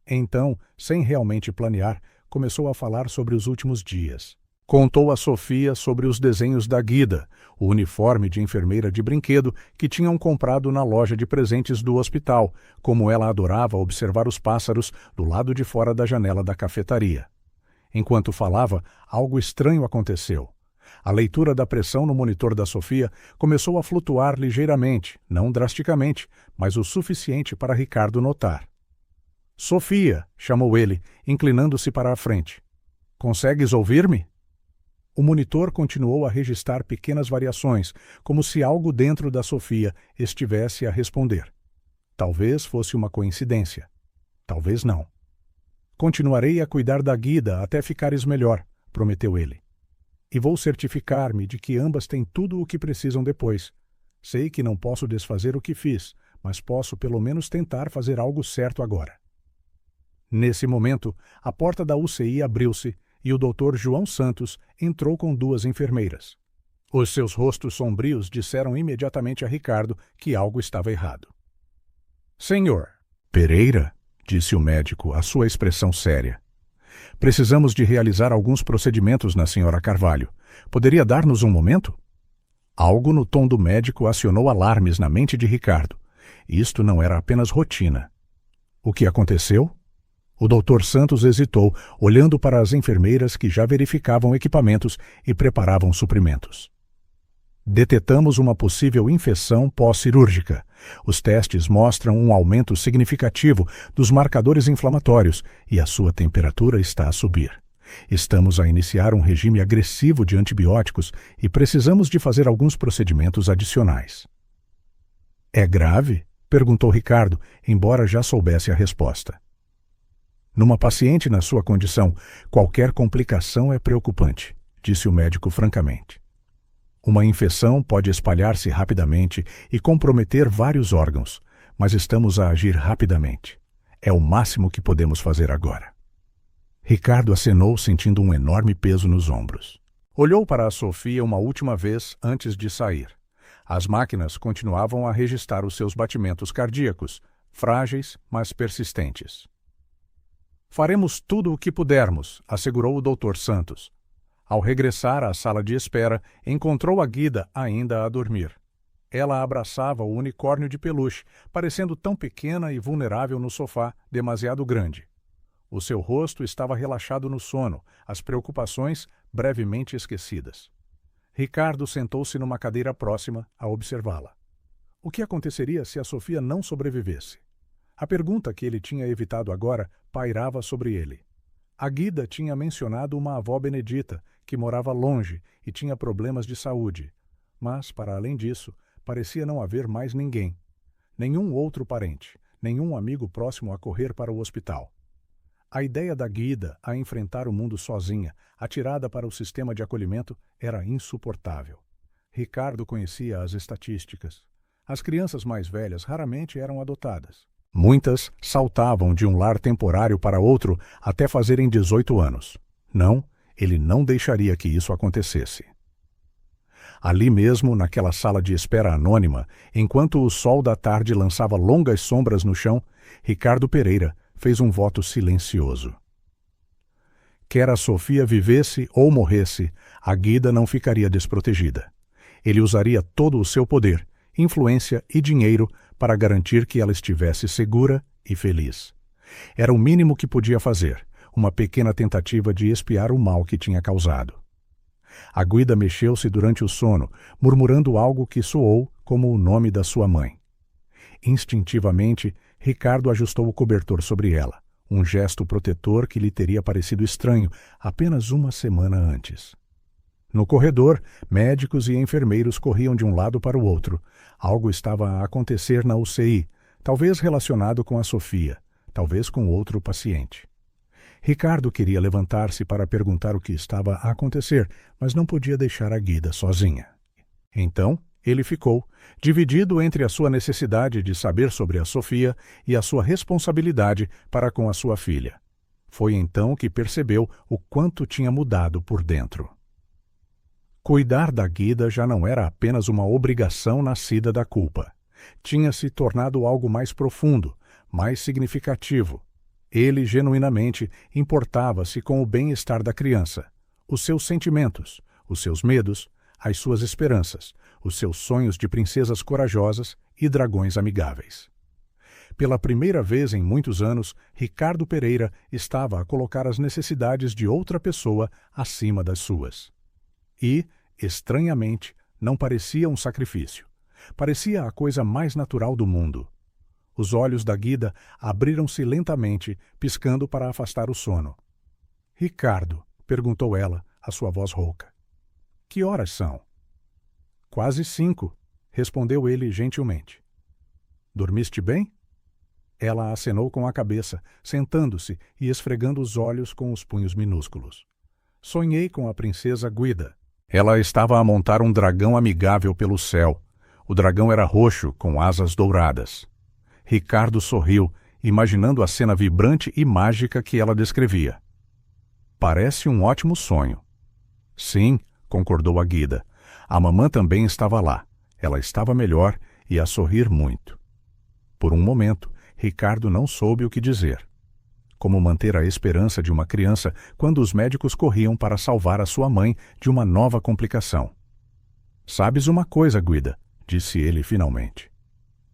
Então, sem realmente planear, começou a falar sobre os últimos dias. Contou a Sofia sobre os desenhos da Guida, o uniforme de enfermeira de brinquedo que tinham comprado na loja de presentes do hospital, como ela adorava observar os pássaros do lado de fora da janela da cafetaria. Enquanto falava, algo estranho aconteceu. A leitura da pressão no monitor da Sofia começou a flutuar ligeiramente, não drasticamente, mas o suficiente para Ricardo notar. "Sofia", chamou ele, inclinando-se para a frente. "Consegues ouvir-me?" O monitor continuou a registrar pequenas variações, como se algo dentro da Sofia estivesse a responder. Talvez fosse uma coincidência. Talvez não. "Continuarei a cuidar da Guida até ficares melhor", prometeu ele. "E vou certificar-me de que ambas têm tudo o que precisam depois. Sei que não posso desfazer o que fiz, mas posso pelo menos tentar fazer algo certo agora." Nesse momento, a porta da UCI abriu-se e o Dr. João Santos entrou com 2 enfermeiras. Os seus rostos sombrios disseram imediatamente a Ricardo que algo estava errado. "Senhor Pereira", disse o médico, a sua expressão séria. "Precisamos de realizar alguns procedimentos na senhora Carvalho. Poderia dar-nos um momento?" Algo no tom do médico acionou alarmes na mente de Ricardo. Isto não era apenas rotina. "O que aconteceu?" O Dr. Santos hesitou, olhando para as enfermeiras que já verificavam equipamentos e preparavam suprimentos. "Detetamos uma possível infecção pós-cirúrgica. Os testes mostram um aumento significativo dos marcadores inflamatórios e a sua temperatura está a subir. Estamos a iniciar um regime agressivo de antibióticos e precisamos de fazer alguns procedimentos adicionais." "É grave?" perguntou Ricardo, embora já soubesse a resposta. "Numa paciente na sua condição, qualquer complicação é preocupante", disse o médico francamente. "Uma infecção pode espalhar-se rapidamente e comprometer vários órgãos, mas estamos a agir rapidamente. É o máximo que podemos fazer agora." Ricardo acenou, sentindo um enorme peso nos ombros. Olhou para a Sofia uma última vez antes de sair. As máquinas continuavam a registrar os seus batimentos cardíacos, frágeis, mas persistentes. "Faremos tudo o que pudermos", assegurou o Dr. Santos. Ao regressar à sala de espera, encontrou a Guida ainda a dormir. Ela abraçava o unicórnio de peluche, parecendo tão pequena e vulnerável no sofá, demasiado grande. O seu rosto estava relaxado no sono, as preocupações brevemente esquecidas. Ricardo sentou-se numa cadeira próxima a observá-la. O que aconteceria se a Sofia não sobrevivesse? A pergunta que ele tinha evitado agora pairava sobre ele. A Guida tinha mencionado uma avó benedita, que morava longe e tinha problemas de saúde. Mas, para além disso, parecia não haver mais ninguém. Nenhum outro parente, nenhum amigo próximo a correr para o hospital. A ideia da Guida a enfrentar o mundo sozinha, atirada para o sistema de acolhimento, era insuportável. Ricardo conhecia as estatísticas. As crianças mais velhas raramente eram adotadas. Muitas saltavam de um lar temporário para outro até fazerem 18 anos. Não, ele não deixaria que isso acontecesse. Ali mesmo, naquela sala de espera anônima, enquanto o sol da tarde lançava longas sombras no chão, Ricardo Pereira fez um voto silencioso. Quer a Sofia vivesse ou morresse, a Guida não ficaria desprotegida. Ele usaria todo o seu poder, influência e dinheiro para garantir que ela estivesse segura e feliz. Era o mínimo que podia fazer, uma pequena tentativa de expiar o mal que tinha causado. A Guida mexeu-se durante o sono, murmurando algo que soou como o nome da sua mãe. Instintivamente, Ricardo ajustou o cobertor sobre ela, um gesto protetor que lhe teria parecido estranho apenas uma semana antes. No corredor, médicos e enfermeiros corriam de um lado para o outro. Algo estava a acontecer na UCI, talvez relacionado com a Sofia, talvez com outro paciente. Ricardo queria levantar-se para perguntar o que estava a acontecer, mas não podia deixar a Guida sozinha. Então, ele ficou, dividido entre a sua necessidade de saber sobre a Sofia e a sua responsabilidade para com a sua filha. Foi então que percebeu o quanto tinha mudado por dentro. Cuidar da Guida já não era apenas uma obrigação nascida da culpa. Tinha se tornado algo mais profundo, mais significativo. Ele, genuinamente, importava-se com o bem-estar da criança, os seus sentimentos, os seus medos, as suas esperanças, os seus sonhos de princesas corajosas e dragões amigáveis. Pela primeira vez em muitos anos, Ricardo Pereira estava a colocar as necessidades de outra pessoa acima das suas. E, estranhamente, não parecia um sacrifício. Parecia a coisa mais natural do mundo. Os olhos da Guida abriram-se lentamente, piscando para afastar o sono. — Ricardo, perguntou ela, a sua voz rouca. — Que horas são? — Quase 5, respondeu ele gentilmente. — Dormiste bem? Ela acenou com a cabeça, sentando-se e esfregando os olhos com os punhos minúsculos. — Sonhei com a princesa Guida. Ela estava a montar um dragão amigável pelo céu. O dragão era roxo, com asas douradas. Ricardo sorriu, imaginando a cena vibrante e mágica que ela descrevia. Parece um ótimo sonho. Sim, concordou a Guida. A mamã também estava lá. Ela estava melhor e a sorrir muito. Por um momento, Ricardo não soube o que dizer. Como manter a esperança de uma criança quando os médicos corriam para salvar a sua mãe de uma nova complicação? Sabes uma coisa, Guida, disse ele finalmente.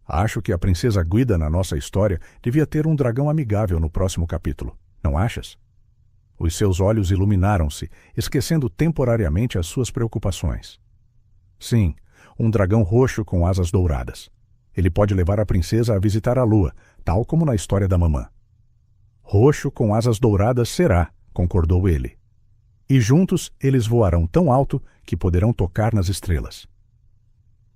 Acho que a princesa Guida na nossa história devia ter um dragão amigável no próximo capítulo. Não achas? Os seus olhos iluminaram-se, esquecendo temporariamente as suas preocupações. Sim, um dragão roxo com asas douradas. Ele pode levar a princesa a visitar a lua, tal como na história da mamã. Roxo com asas douradas será, concordou ele. E juntos eles voarão tão alto que poderão tocar nas estrelas.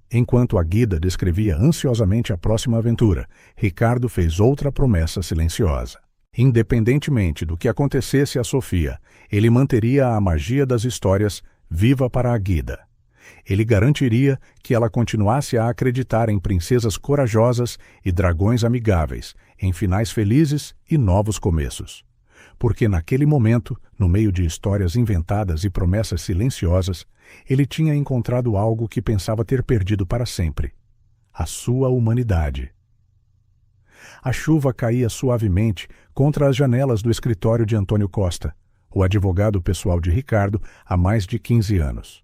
Enquanto a Guida descrevia ansiosamente a próxima aventura, Ricardo fez outra promessa silenciosa. Independentemente do que acontecesse a Sofia, ele manteria a magia das histórias viva para a Guida. Ele garantiria que ela continuasse a acreditar em princesas corajosas e dragões amigáveis, em finais felizes e novos começos. Porque naquele momento, no meio de histórias inventadas e promessas silenciosas, ele tinha encontrado algo que pensava ter perdido para sempre: a sua humanidade. A chuva caía suavemente contra as janelas do escritório de Antônio Costa, o advogado pessoal de Ricardo há mais de 15 anos.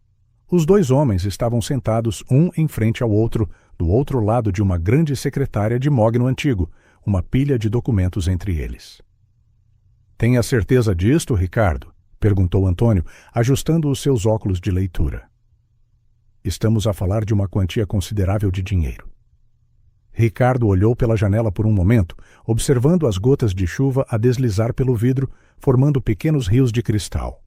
Os dois homens estavam sentados um em frente ao outro, do outro lado de uma grande secretária de mogno antigo, uma pilha de documentos entre eles. — Tem a certeza disto, Ricardo? Perguntou Antônio, ajustando os seus óculos de leitura. — Estamos a falar de uma quantia considerável de dinheiro. Ricardo olhou pela janela por um momento, observando as gotas de chuva a deslizar pelo vidro, formando pequenos rios de cristal.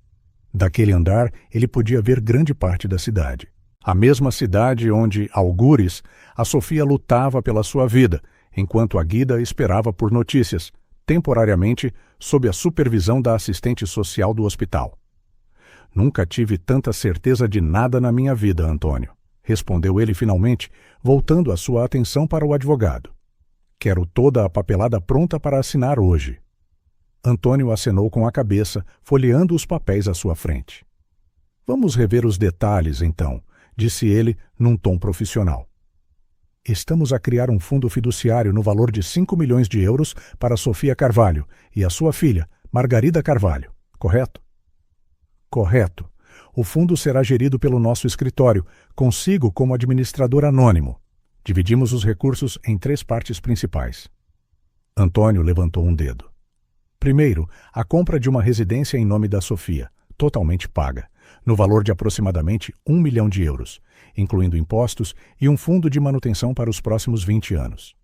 Daquele andar, ele podia ver grande parte da cidade. A mesma cidade onde, algures, a Sofia lutava pela sua vida, enquanto a Guida esperava por notícias, temporariamente sob a supervisão da assistente social do hospital. Nunca tive tanta certeza de nada na minha vida, Antônio, respondeu ele finalmente, voltando a sua atenção para o advogado. Quero toda a papelada pronta para assinar hoje. Antônio acenou com a cabeça, folheando os papéis à sua frente. Vamos rever os detalhes, então, disse ele num tom profissional. Estamos a criar um fundo fiduciário no valor de 5 milhões de euros para Sofia Carvalho e a sua filha, Margarida Carvalho, correto? Correto. O fundo será gerido pelo nosso escritório, consigo como administrador anônimo. Dividimos os recursos em 3 partes principais. Antônio levantou um dedo. Primeiro, a compra de uma residência em nome da Sofia, totalmente paga, no valor de aproximadamente 1 milhão de euros, incluindo impostos e um fundo de manutenção para os próximos 20 anos.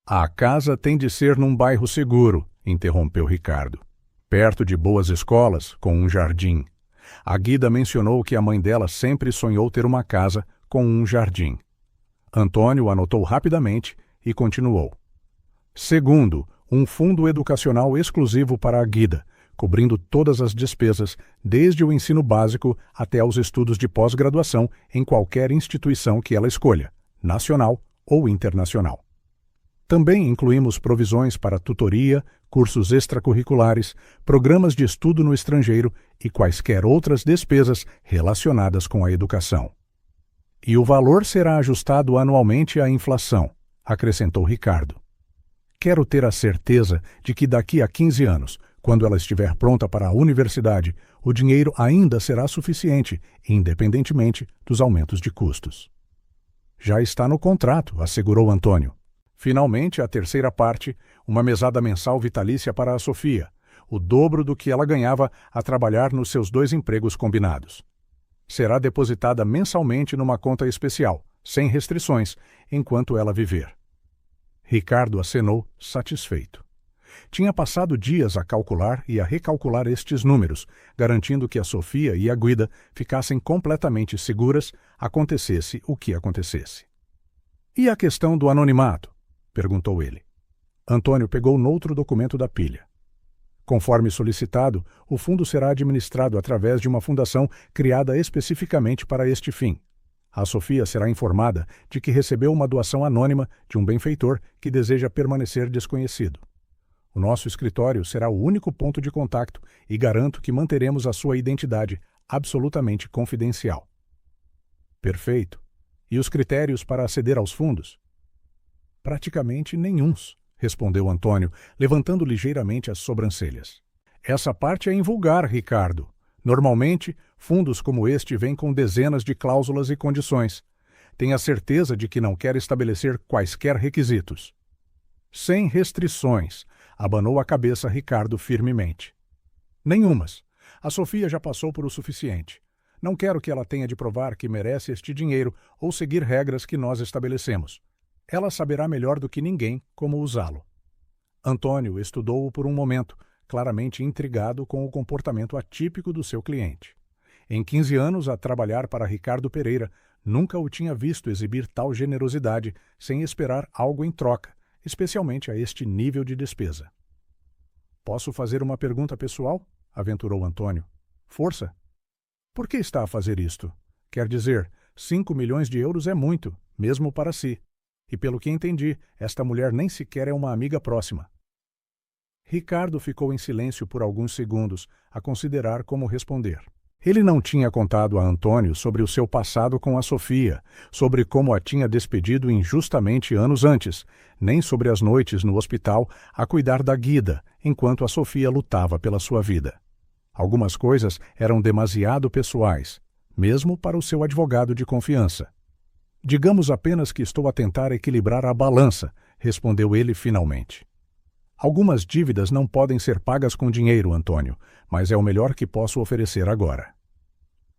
A casa tem de ser num bairro seguro, interrompeu Ricardo. Perto de boas escolas, com um jardim. A Guida mencionou que a mãe dela sempre sonhou ter uma casa com um jardim. Antônio anotou rapidamente e continuou. Segundo, um fundo educacional exclusivo para a Guida, cobrindo todas as despesas, desde o ensino básico até aos estudos de pós-graduação em qualquer instituição que ela escolha, nacional ou internacional. Também incluímos provisões para tutoria, cursos extracurriculares, programas de estudo no estrangeiro e quaisquer outras despesas relacionadas com a educação. E o valor será ajustado anualmente à inflação, acrescentou Ricardo. Quero ter a certeza de que daqui a 15 anos, quando ela estiver pronta para a universidade, o dinheiro ainda será suficiente, independentemente dos aumentos de custos. Já está no contrato, assegurou Antônio. Finalmente, a terceira parte, uma mesada mensal vitalícia para a Sofia, o dobro do que ela ganhava a trabalhar nos seus 2 empregos combinados. Será depositada mensalmente numa conta especial, sem restrições, enquanto ela viver. Ricardo acenou, satisfeito. Tinha passado dias a calcular e a recalcular estes números, garantindo que a Sofia e a Guida ficassem completamente seguras, acontecesse o que acontecesse. E a questão do anonimato? Perguntou ele. Antônio pegou noutro documento da pilha. Conforme solicitado, o fundo será administrado através de uma fundação criada especificamente para este fim. A Sofia será informada de que recebeu uma doação anônima de um benfeitor que deseja permanecer desconhecido. O nosso escritório será o único ponto de contato e garanto que manteremos a sua identidade absolutamente confidencial. Perfeito. E os critérios para aceder aos fundos? Praticamente nenhuns, respondeu Antônio, levantando ligeiramente as sobrancelhas. Essa parte é invulgar, Ricardo. Normalmente, fundos como este vêm com dezenas de cláusulas e condições. Tenha certeza de que não quer estabelecer quaisquer requisitos. Sem restrições, abanou a cabeça Ricardo firmemente. Nenhumas. A Sofia já passou por o suficiente. Não quero que ela tenha de provar que merece este dinheiro ou seguir regras que nós estabelecemos. Ela saberá melhor do que ninguém como usá-lo. Antônio estudou-o por um momento, claramente intrigado com o comportamento atípico do seu cliente. Em 15 anos a trabalhar para Ricardo Pereira, nunca o tinha visto exibir tal generosidade sem esperar algo em troca, especialmente a este nível de despesa. Posso fazer uma pergunta pessoal? Aventurou Antônio. Força! Por que está a fazer isto? Quer dizer, 5 milhões de euros é muito, mesmo para si. E pelo que entendi, esta mulher nem sequer é uma amiga próxima. Ricardo ficou em silêncio por alguns segundos, a considerar como responder. Ele não tinha contado a Antônio sobre o seu passado com a Sofia, sobre como a tinha despedido injustamente anos antes, nem sobre as noites no hospital a cuidar da Guida, enquanto a Sofia lutava pela sua vida. Algumas coisas eram demasiado pessoais, mesmo para o seu advogado de confiança. Digamos apenas que estou a tentar equilibrar a balança, respondeu ele finalmente. Algumas dívidas não podem ser pagas com dinheiro, Antônio, mas é o melhor que posso oferecer agora.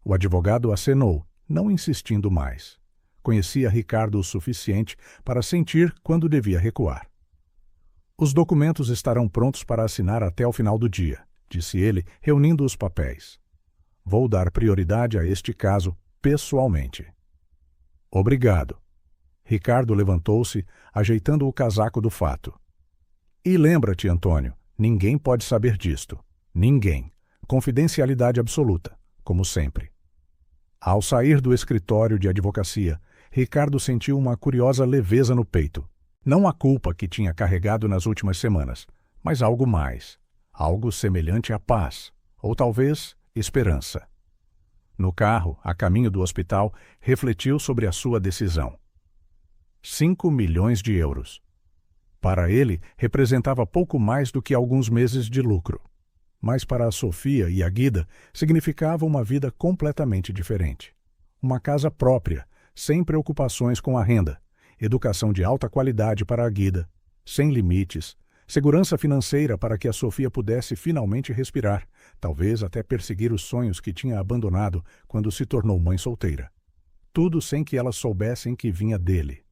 O advogado acenou, não insistindo mais. Conhecia Ricardo o suficiente para sentir quando devia recuar. Os documentos estarão prontos para assinar até o final do dia, disse ele, reunindo os papéis. Vou dar prioridade a este caso pessoalmente. Obrigado. Ricardo levantou-se, ajeitando o casaco do fato. E lembra-te, Antônio, ninguém pode saber disto. Ninguém. Confidencialidade absoluta, como sempre. Ao sair do escritório de advocacia, Ricardo sentiu uma curiosa leveza no peito. Não a culpa que tinha carregado nas últimas semanas, mas algo mais. Algo semelhante à paz, ou talvez esperança. No carro, a caminho do hospital, refletiu sobre a sua decisão. 5 milhões de euros. Para ele, representava pouco mais do que alguns meses de lucro. Mas para a Sofia e a Guida, significava uma vida completamente diferente. Uma casa própria, sem preocupações com a renda, educação de alta qualidade para a Guida, sem limites, segurança financeira para que a Sofia pudesse finalmente respirar, talvez até perseguir os sonhos que tinha abandonado quando se tornou mãe solteira. Tudo sem que elas soubessem que vinha dele.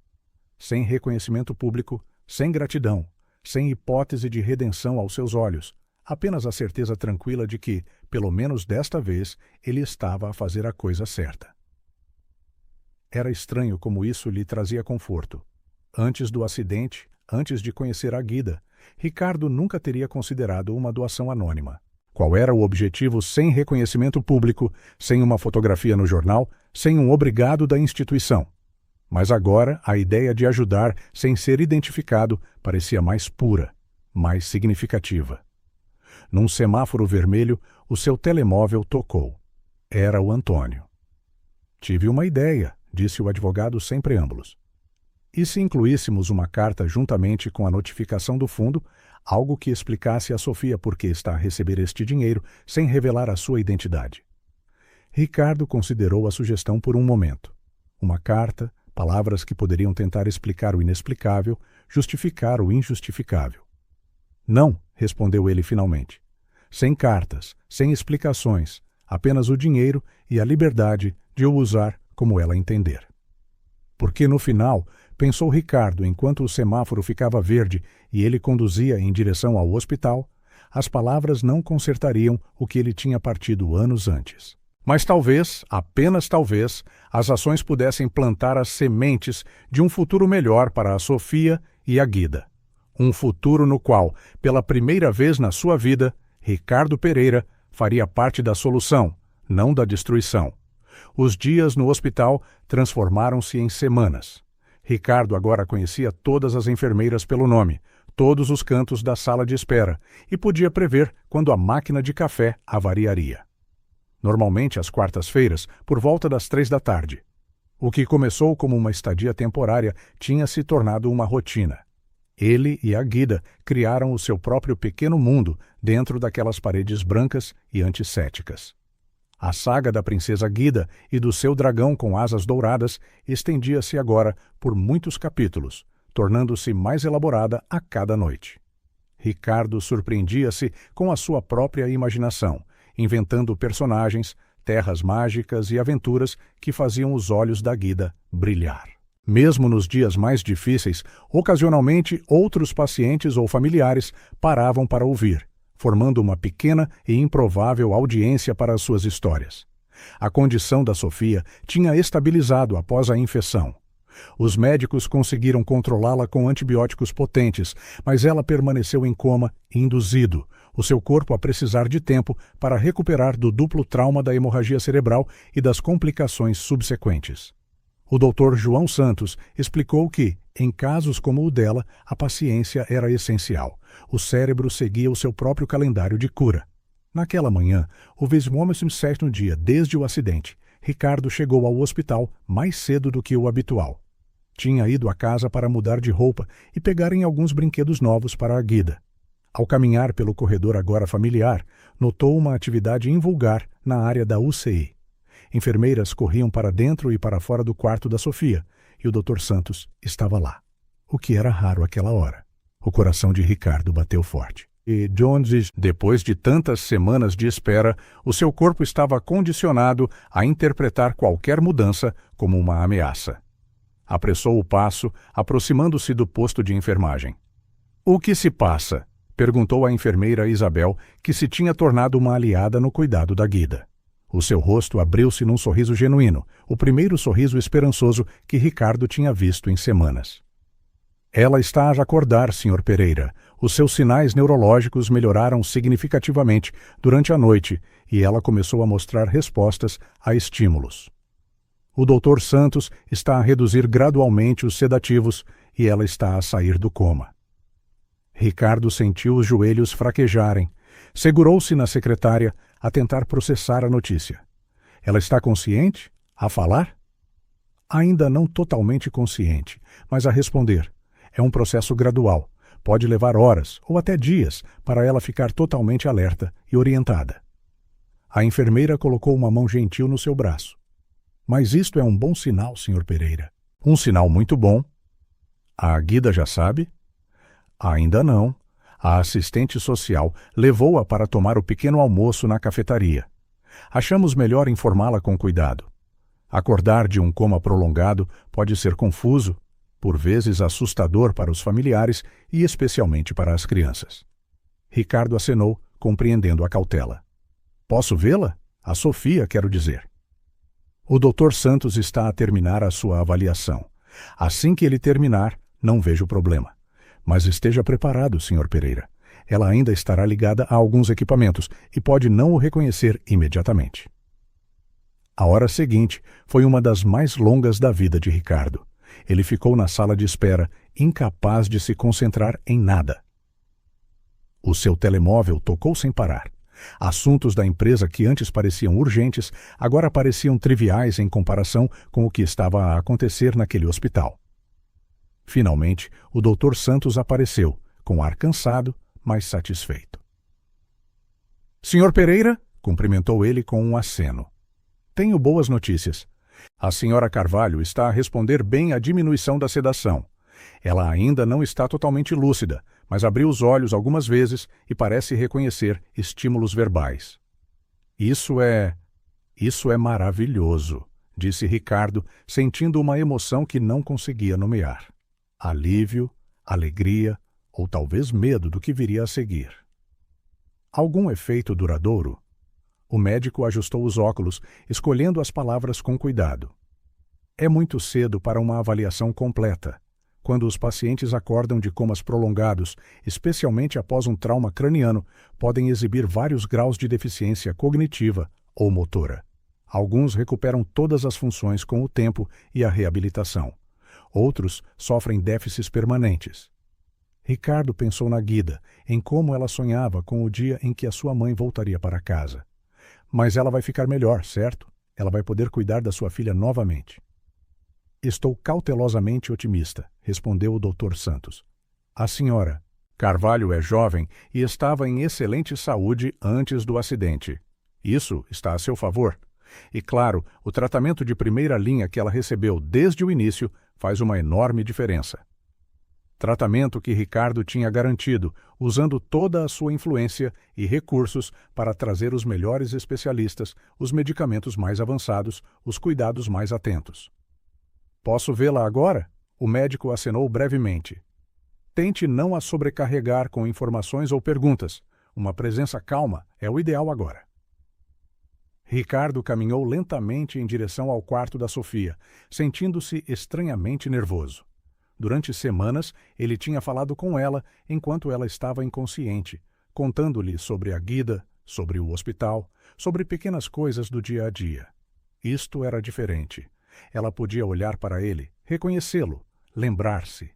Sem reconhecimento público, sem gratidão, sem hipótese de redenção aos seus olhos, apenas a certeza tranquila de que, pelo menos desta vez, ele estava a fazer a coisa certa. Era estranho como isso lhe trazia conforto. Antes do acidente, antes de conhecer a Guida, Ricardo nunca teria considerado uma doação anônima. Qual era o objetivo sem reconhecimento público, sem uma fotografia no jornal, sem um obrigado da instituição? Mas agora a ideia de ajudar sem ser identificado parecia mais pura, mais significativa. Num semáforo vermelho, o seu telemóvel tocou. Era o Antônio. Tive uma ideia, disse o advogado sem preâmbulos. E se incluíssemos uma carta juntamente com a notificação do fundo, algo que explicasse a Sofia por que está a receber este dinheiro sem revelar a sua identidade? Ricardo considerou a sugestão por um momento. Uma carta, palavras que poderiam tentar explicar o inexplicável, justificar o injustificável. Não, respondeu ele finalmente. Sem cartas, sem explicações, apenas o dinheiro e a liberdade de o usar como ela entender. Porque no final, pensou Ricardo enquanto o semáforo ficava verde e ele conduzia em direção ao hospital, as palavras não consertariam o que ele tinha partido anos antes. Mas talvez, apenas talvez, as ações pudessem plantar as sementes de um futuro melhor para a Sofia e a Guida. Um futuro no qual, pela primeira vez na sua vida, Ricardo Pereira faria parte da solução, não da destruição. Os dias no hospital transformaram-se em semanas. Ricardo agora conhecia todas as enfermeiras pelo nome, todos os cantos da sala de espera, e podia prever quando a máquina de café avariaria. Normalmente às quartas-feiras, por volta das 15h. O que começou como uma estadia temporária tinha se tornado uma rotina. Ele e a Guida criaram o seu próprio pequeno mundo dentro daquelas paredes brancas e antisséticas. A saga da princesa Guida e do seu dragão com asas douradas estendia-se agora por muitos capítulos, tornando-se mais elaborada a cada noite. Ricardo surpreendia-se com a sua própria imaginação, inventando personagens, terras mágicas e aventuras que faziam os olhos da Guida brilhar. Mesmo nos dias mais difíceis, ocasionalmente outros pacientes ou familiares paravam para ouvir, formando uma pequena e improvável audiência para as suas histórias. A condição da Sofia tinha estabilizado após a infecção. Os médicos conseguiram controlá-la com antibióticos potentes, mas ela permaneceu em coma induzido, o seu corpo a precisar de tempo para recuperar do duplo trauma da hemorragia cerebral e das complicações subsequentes. O Dr. João Santos explicou que, em casos como o dela, a paciência era essencial. O cérebro seguia o seu próprio calendário de cura. Naquela manhã, o 27º dia desde o acidente, Ricardo chegou ao hospital mais cedo do que o habitual. Tinha ido à casa para mudar de roupa e pegar em alguns brinquedos novos para a Guida. Ao caminhar pelo corredor agora familiar, notou uma atividade invulgar na área da UCI. Enfermeiras corriam para dentro e para fora do quarto da Sofia, e o Dr. Santos estava lá. O que era raro àquela hora. O coração de Ricardo bateu forte. E Jones, depois de tantas semanas de espera, o seu corpo estava condicionado a interpretar qualquer mudança como uma ameaça. Apressou o passo, aproximando-se do posto de enfermagem. O que se passa? Perguntou a enfermeira Isabel, que se tinha tornado uma aliada no cuidado da Guida. O seu rosto abriu-se num sorriso genuíno, o primeiro sorriso esperançoso que Ricardo tinha visto em semanas. Ela está a acordar, Sr. Pereira. Os seus sinais neurológicos melhoraram significativamente durante a noite e ela começou a mostrar respostas a estímulos. O Dr. Santos está a reduzir gradualmente os sedativos e ela está a sair do coma. Ricardo sentiu os joelhos fraquejarem. Segurou-se na secretária a tentar processar a notícia. Ela está consciente? A falar? Ainda não totalmente consciente, mas a responder. É um processo gradual. Pode levar horas ou até dias para ela ficar totalmente alerta e orientada. A enfermeira colocou uma mão gentil no seu braço. Mas isto é um bom sinal, Sr. Pereira. Um sinal muito bom. A Guida já sabe? Ainda não. A assistente social levou-a para tomar o pequeno almoço na cafetaria. Achamos melhor informá-la com cuidado. Acordar de um coma prolongado pode ser confuso, por vezes assustador para os familiares e especialmente para as crianças. Ricardo acenou, compreendendo a cautela. Posso vê-la? A Sofia, quero dizer. O Dr. Santos está a terminar a sua avaliação. Assim que ele terminar, não vejo problema. Mas esteja preparado, Sr. Pereira. Ela ainda estará ligada a alguns equipamentos e pode não o reconhecer imediatamente. A hora seguinte foi uma das mais longas da vida de Ricardo. Ele ficou na sala de espera, incapaz de se concentrar em nada. O seu telemóvel tocou sem parar. Assuntos da empresa que antes pareciam urgentes, agora pareciam triviais em comparação com o que estava a acontecer naquele hospital. Finalmente, o Dr. Santos apareceu, com ar cansado, mas satisfeito. Sr. Pereira, cumprimentou ele com um aceno. Tenho boas notícias. A Sra. Carvalho está a responder bem à diminuição da sedação. Ela ainda não está totalmente lúcida, mas abriu os olhos algumas vezes e parece reconhecer estímulos verbais. Isso é maravilhoso, disse Ricardo, sentindo uma emoção que não conseguia nomear. Alívio, alegria ou talvez medo do que viria a seguir. Algum efeito duradouro? O médico ajustou os óculos, escolhendo as palavras com cuidado. É muito cedo para uma avaliação completa. Quando os pacientes acordam de comas prolongados, especialmente após um trauma craniano, podem exibir vários graus de deficiência cognitiva ou motora. Alguns recuperam todas as funções com o tempo e a reabilitação. Outros sofrem déficits permanentes. Ricardo pensou na Guida, em como ela sonhava com o dia em que a sua mãe voltaria para casa. Mas ela vai ficar melhor, certo? Ela vai poder cuidar da sua filha novamente. Estou cautelosamente otimista, respondeu o Dr. Santos. A senhora Carvalho é jovem e estava em excelente saúde antes do acidente. Isso está a seu favor. E, claro, o tratamento de primeira linha que ela recebeu desde o início faz uma enorme diferença. Tratamento que Ricardo tinha garantido, usando toda a sua influência e recursos para trazer os melhores especialistas, os medicamentos mais avançados, os cuidados mais atentos. Posso vê-la agora? O médico acenou brevemente. Tente não a sobrecarregar com informações ou perguntas. Uma presença calma é o ideal agora. Ricardo caminhou lentamente em direção ao quarto da Sofia, sentindo-se estranhamente nervoso. Durante semanas, ele tinha falado com ela enquanto ela estava inconsciente, contando-lhe sobre a Guida, sobre o hospital, sobre pequenas coisas do dia a dia. Isto era diferente. Ela podia olhar para ele, reconhecê-lo, lembrar-se.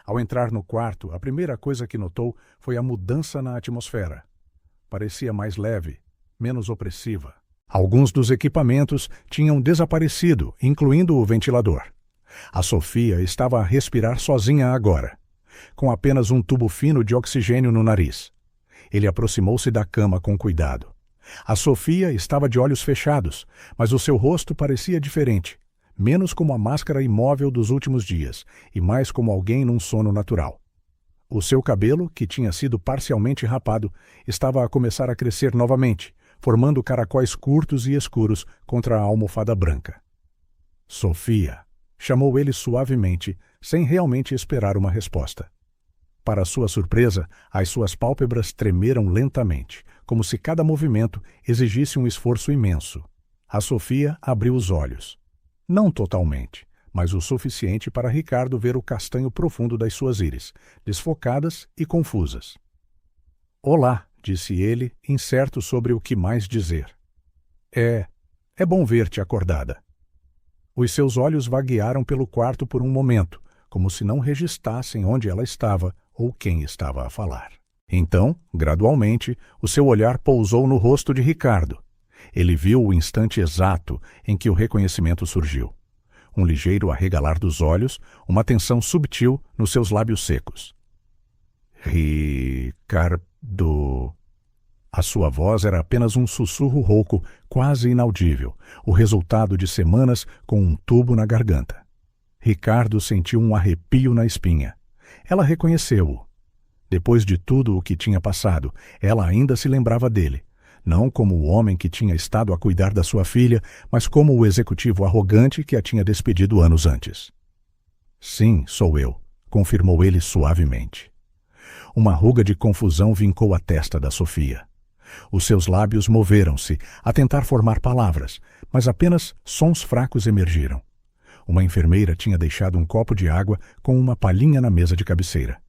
Ao entrar no quarto, a primeira coisa que notou foi a mudança na atmosfera. Parecia mais leve, menos opressiva. Alguns dos equipamentos tinham desaparecido, incluindo o ventilador. A Sofia estava a respirar sozinha agora, com apenas um tubo fino de oxigênio no nariz. Ele aproximou-se da cama com cuidado. A Sofia estava de olhos fechados, mas o seu rosto parecia diferente, menos como a máscara imóvel dos últimos dias e mais como alguém num sono natural. O seu cabelo, que tinha sido parcialmente rapado, estava a começar a crescer novamente, formando caracóis curtos e escuros contra a almofada branca. Sofia, Chamou ele suavemente, sem realmente esperar uma resposta. Para sua surpresa, as suas pálpebras tremeram lentamente, como se cada movimento exigisse um esforço imenso. A Sofia abriu os olhos. Não totalmente, mas o suficiente para Ricardo ver o castanho profundo das suas íris, desfocadas e confusas. Olá, disse ele, incerto sobre o que mais dizer. É bom ver-te acordada. Os seus olhos vaguearam pelo quarto por um momento, como se não registrassem onde ela estava ou quem estava a falar. Então, gradualmente, o seu olhar pousou no rosto de Ricardo. Ele viu o instante exato em que o reconhecimento surgiu. Um ligeiro arregalar dos olhos, uma tensão subtil nos seus lábios secos. Ricardo... A sua voz era apenas um sussurro rouco, quase inaudível, o resultado de semanas com um tubo na garganta. Ricardo sentiu um arrepio na espinha. Ela reconheceu-o. Depois de tudo o que tinha passado, ela ainda se lembrava dele, não como o homem que tinha estado a cuidar da sua filha, mas como o executivo arrogante que a tinha despedido anos antes. Sim, sou eu, confirmou ele suavemente. Uma ruga de confusão vincou a testa da Sofia. Os seus lábios moveram-se, a tentar formar palavras, mas apenas sons fracos emergiram. Uma enfermeira tinha deixado um copo de água com uma palhinha na mesa de cabeceira.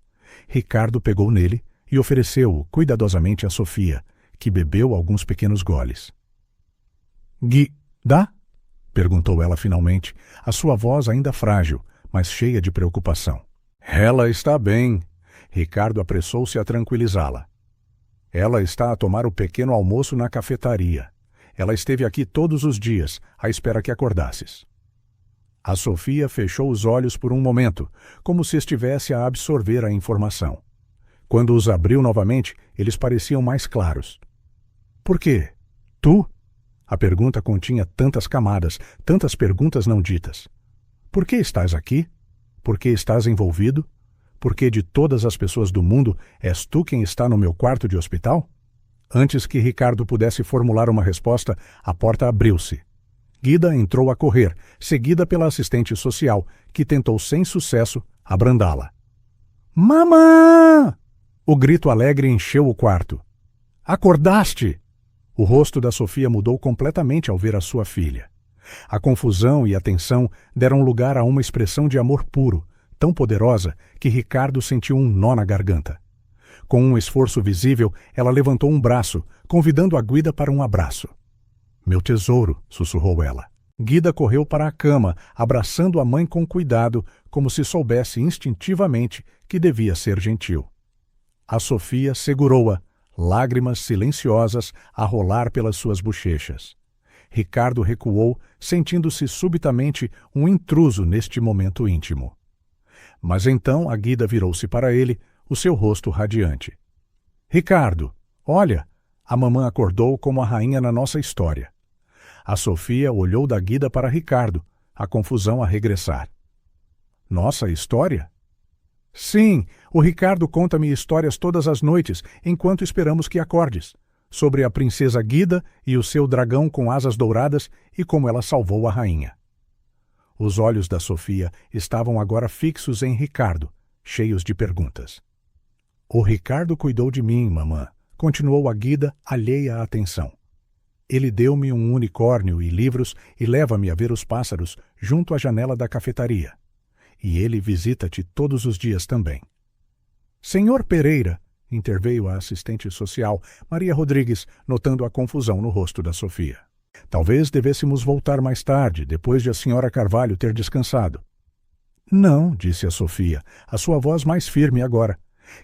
Ricardo pegou nele e ofereceu-o cuidadosamente a Sofia, que bebeu alguns pequenos goles. Dá? Perguntou ela finalmente, a sua voz ainda frágil, mas cheia de preocupação. Ela está bem. Ricardo apressou-se a tranquilizá-la. Ela está a tomar o pequeno almoço na cafetaria. Ela esteve aqui todos os dias, à espera que acordasses. A Sofia fechou os olhos por um momento, como se estivesse a absorver a informação. Quando os abriu novamente, eles pareciam mais claros. Por quê? Tu? A pergunta continha tantas camadas, tantas perguntas não ditas. Por que estás aqui? Por que estás envolvido? Por que de todas as pessoas do mundo és tu quem está no meu quarto de hospital? Antes que Ricardo pudesse formular uma resposta, a porta abriu-se. Guida entrou a correr, seguida pela assistente social, que tentou sem sucesso abrandá-la. Mamã! O grito alegre encheu o quarto. Acordaste! O rosto da Sofia mudou completamente ao ver a sua filha. A confusão e a tensão deram lugar a uma expressão de amor puro, tão poderosa que Ricardo sentiu um nó na garganta. Com um esforço visível, ela levantou um braço, convidando a Guida para um abraço. Meu tesouro, sussurrou ela. Guida correu para a cama, abraçando a mãe com cuidado, como se soubesse instintivamente que devia ser gentil. A Sofia segurou-a, lágrimas silenciosas a rolar pelas suas bochechas. Ricardo recuou, sentindo-se subitamente um intruso neste momento íntimo. Mas então a Guida virou-se para ele, o seu rosto radiante. Ricardo, olha, a mamã acordou como a rainha na nossa história. A Sofia olhou da Guida para Ricardo, a confusão a regressar. Nossa história? Sim, o Ricardo conta-me histórias todas as noites, enquanto esperamos que acordes, sobre a princesa Guida e o seu dragão com asas douradas e como ela salvou a rainha. Os olhos da Sofia estavam agora fixos em Ricardo, cheios de perguntas. O Ricardo cuidou de mim, mamã, continuou a Guida, alheia à atenção. Ele deu-me um unicórnio e livros e leva-me a ver os pássaros junto à janela da cafetaria. E ele visita-te todos os dias também. Senhor Pereira, interveio a assistente social, Maria Rodrigues, notando a confusão no rosto da Sofia. Talvez devêssemos voltar mais tarde, depois de a senhora Carvalho ter descansado. Não, disse a Sofia, a sua voz mais firme agora.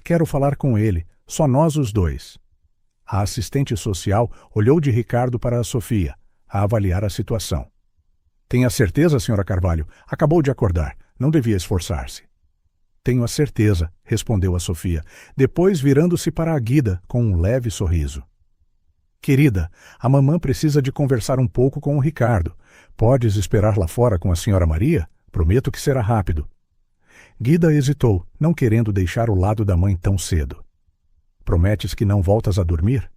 Quero falar com ele, só nós os dois. A assistente social olhou de Ricardo para a Sofia, a avaliar a situação. Tenha certeza, senhora Carvalho, acabou de acordar, não devia esforçar-se. Tenho a certeza, respondeu a Sofia, depois virando-se para a Guida com um leve sorriso. Querida, a mamã precisa de conversar um pouco com o Ricardo. Podes esperar lá fora com a senhora Maria? Prometo que será rápido. Guida hesitou, não querendo deixar o lado da mãe tão cedo. Prometes que não voltas a dormir?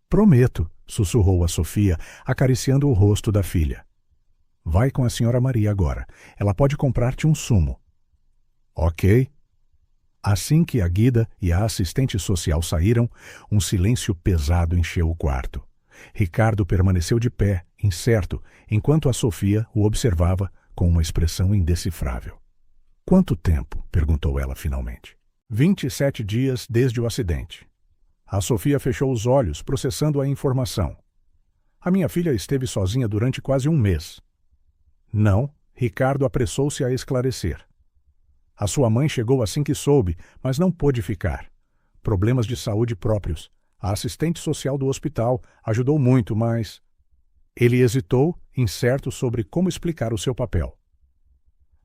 Prometo, sussurrou a Sofia, acariciando o rosto da filha. Vai com a senhora Maria agora. Ela pode comprar-te um sumo. Ok. Assim que a Guida e a assistente social saíram, um silêncio pesado encheu o quarto. Ricardo permaneceu de pé, incerto, enquanto a Sofia o observava com uma expressão indecifrável. Quanto tempo? Perguntou ela finalmente. 27 dias desde o acidente. A Sofia fechou os olhos, processando a informação. A minha filha esteve sozinha durante quase um mês. Não, Ricardo apressou-se a esclarecer. A sua mãe chegou assim que soube, mas não pôde ficar. Problemas de saúde próprios. A assistente social do hospital ajudou muito, mas... Ele hesitou, incerto sobre como explicar o seu papel.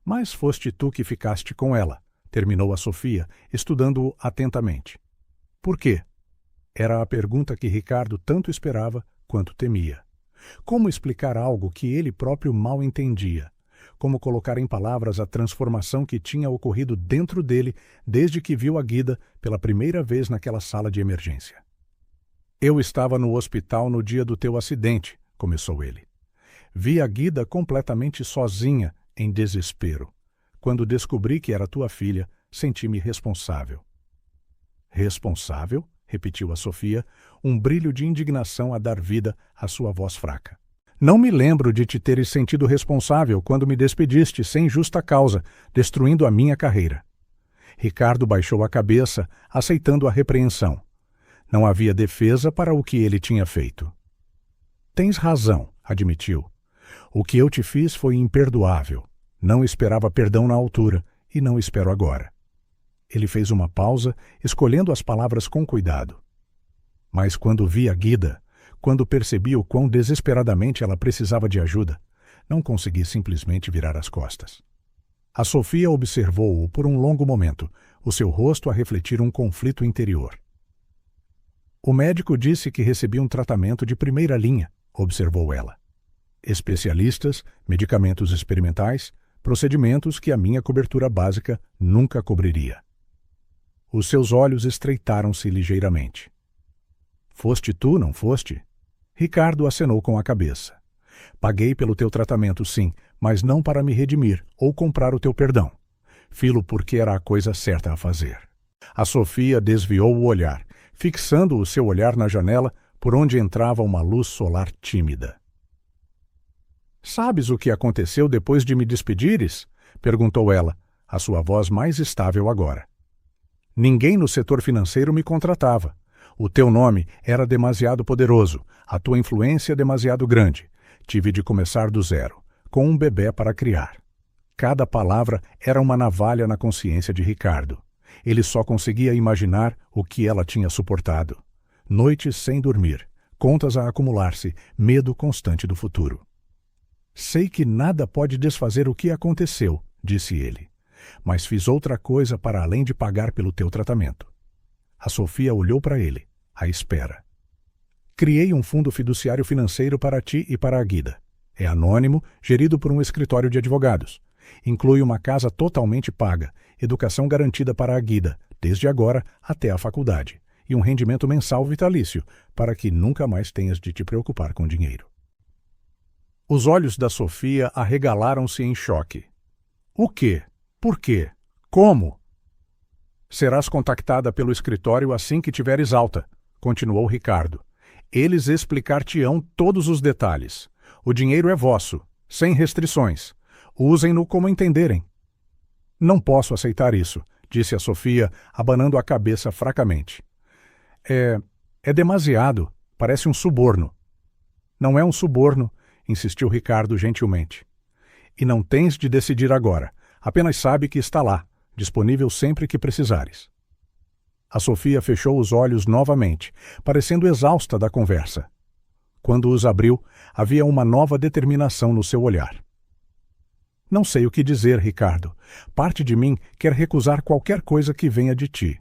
Mas foste tu que ficaste com ela, terminou a Sofia, estudando-o atentamente. Por quê? Era a pergunta que Ricardo tanto esperava quanto temia. Como explicar algo que ele próprio mal entendia? Como colocar em palavras a transformação que tinha ocorrido dentro dele desde que viu a Guida pela primeira vez naquela sala de emergência? Eu estava no hospital no dia do teu acidente, começou ele. Vi a Guida completamente sozinha, em desespero. Quando descobri que era tua filha, senti-me responsável. Responsável? Repetiu a Sofia, um brilho de indignação a dar vida à sua voz fraca. Não me lembro de te teres sentido responsável quando me despediste sem justa causa, destruindo a minha carreira. Ricardo baixou a cabeça, aceitando a repreensão. Não havia defesa para o que ele tinha feito. Tens razão, admitiu. O que eu te fiz foi imperdoável. Não esperava perdão na altura, e não espero agora. Ele fez uma pausa, escolhendo as palavras com cuidado. Mas quando vi a Guida, quando percebi o quão desesperadamente ela precisava de ajuda, não consegui simplesmente virar as costas. A Sofia observou-o por um longo momento, o seu rosto a refletir um conflito interior. O médico disse que recebi um tratamento de primeira linha, observou ela. Especialistas, medicamentos experimentais, procedimentos que a minha cobertura básica nunca cobriria. Os seus olhos estreitaram-se ligeiramente. Foste tu, não foste? Ricardo acenou com a cabeça. Paguei pelo teu tratamento, sim, mas não para me redimir ou comprar o teu perdão. Filo porque era a coisa certa a fazer. A Sofia desviou o olhar, fixando o seu olhar na janela por onde entrava uma luz solar tímida. Sabes o que aconteceu depois de me despedires? Perguntou ela, a sua voz mais estável agora. Ninguém no setor financeiro me contratava. O teu nome era demasiado poderoso, a tua influência demasiado grande. Tive de começar do zero, com um bebê para criar. Cada palavra era uma navalha na consciência de Ricardo. Ele só conseguia imaginar o que ela tinha suportado. Noites sem dormir, contas a acumular-se, medo constante do futuro. Sei que nada pode desfazer o que aconteceu, disse ele. Mas fiz outra coisa para além de pagar pelo teu tratamento. A Sofia olhou para ele, à espera. Criei um fundo fiduciário financeiro para ti e para a Guida. É anônimo, gerido por um escritório de advogados. Inclui uma casa totalmente paga, educação garantida para a Guida, desde agora até a faculdade, e um rendimento mensal vitalício, para que nunca mais tenhas de te preocupar com dinheiro. Os olhos da Sofia arregalaram-se em choque. O quê? Por quê? Como? Serás contactada pelo escritório assim que tiveres alta, continuou Ricardo. Eles explicar-te-ão todos os detalhes. O dinheiro é vosso, sem restrições. Usem-no como entenderem. Não posso aceitar isso, disse a Sofia, abanando a cabeça fracamente. É demasiado. Parece um suborno. Não é um suborno, insistiu Ricardo gentilmente. E não tens de decidir agora. Apenas sabe que está lá, disponível sempre que precisares. A Sofia fechou os olhos novamente, parecendo exausta da conversa. Quando os abriu, havia uma nova determinação no seu olhar. Não sei o que dizer, Ricardo. Parte de mim quer recusar qualquer coisa que venha de ti.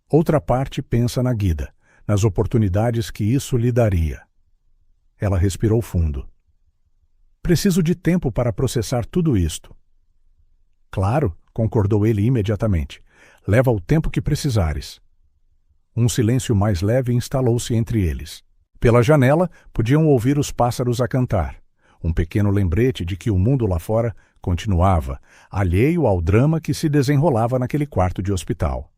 Outra parte pensa na Guida, nas oportunidades que isso lhe daria. Ela respirou fundo. Preciso de tempo para processar tudo isto. Claro, concordou ele imediatamente. Leva o tempo que precisares. Um silêncio mais leve instalou-se entre eles. Pela janela, podiam ouvir os pássaros a cantar. Um pequeno lembrete de que o mundo lá fora continuava, alheio ao drama que se desenrolava naquele quarto de hospital.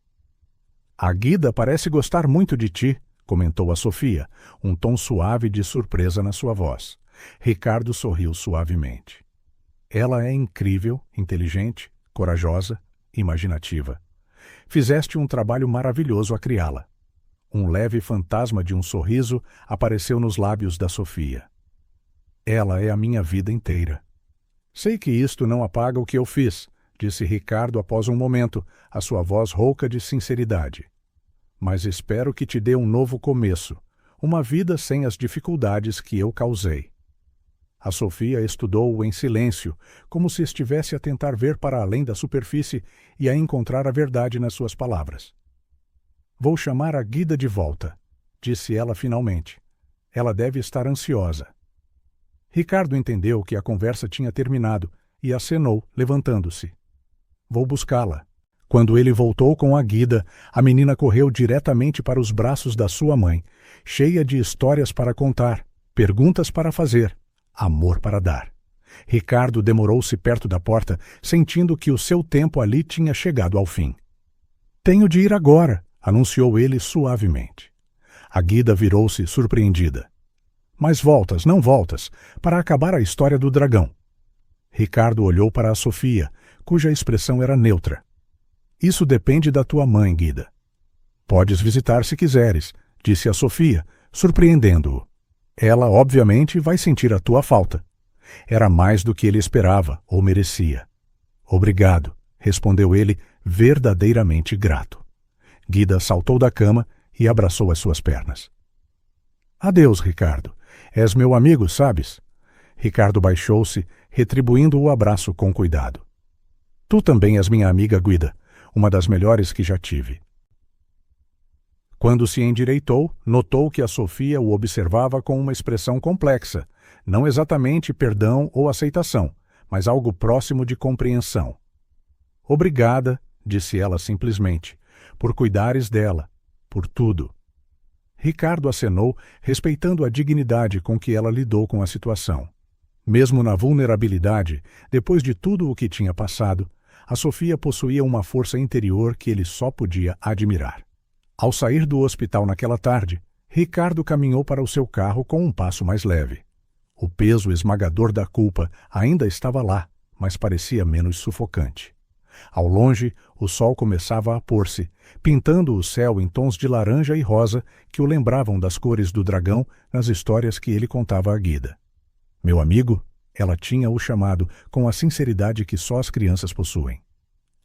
A Guida parece gostar muito de ti, comentou a Sofia, um tom suave de surpresa na sua voz. Ricardo sorriu suavemente. Ela é incrível, inteligente, corajosa, imaginativa. Fizeste um trabalho maravilhoso a criá-la. Um leve fantasma de um sorriso apareceu nos lábios da Sofia. Ela é a minha vida inteira. Sei que isto não apaga o que eu fiz, disse Ricardo após um momento, a sua voz rouca de sinceridade. Mas espero que te dê um novo começo, uma vida sem as dificuldades que eu causei. A Sofia estudou-o em silêncio, como se estivesse a tentar ver para além da superfície e a encontrar a verdade nas suas palavras. Vou chamar a Guida de volta, disse ela finalmente. Ela deve estar ansiosa. Ricardo entendeu que a conversa tinha terminado e acenou, levantando-se. Vou buscá-la. Quando ele voltou com a Guida, a menina correu diretamente para os braços da sua mãe, cheia de histórias para contar, perguntas para fazer, amor para dar. Ricardo demorou-se perto da porta, sentindo que o seu tempo ali tinha chegado ao fim. Tenho de ir agora, anunciou ele suavemente. A Guida virou-se surpreendida. Mas voltas, não voltas, para acabar a história do dragão. Ricardo olhou para a Sofia, cuja expressão era neutra. Isso depende da tua mãe, Guida. Podes visitar se quiseres, disse a Sofia, surpreendendo-o. Ela, obviamente, vai sentir a tua falta. Era mais do que ele esperava, ou merecia. Obrigado, respondeu ele, verdadeiramente grato. Guida saltou da cama e abraçou as suas pernas. Adeus, Ricardo. És meu amigo, sabes? Ricardo baixou-se, retribuindo o abraço com cuidado. Tu também és minha amiga, Guida, uma das melhores que já tive. Quando se endireitou, notou que a Sofia o observava com uma expressão complexa, não exatamente perdão ou aceitação, mas algo próximo de compreensão. Obrigada, disse ela simplesmente, por cuidares dela, por tudo. Ricardo acenou, respeitando a dignidade com que ela lidou com a situação. Mesmo na vulnerabilidade, depois de tudo o que tinha passado, a Sofia possuía uma força interior que ele só podia admirar. Ao sair do hospital naquela tarde, Ricardo caminhou para o seu carro com um passo mais leve. O peso esmagador da culpa ainda estava lá, mas parecia menos sufocante. Ao longe, o sol começava a pôr-se, pintando o céu em tons de laranja e rosa que o lembravam das cores do dragão nas histórias que ele contava à Guida. Meu amigo, ela tinha o chamado com a sinceridade que só as crianças possuem.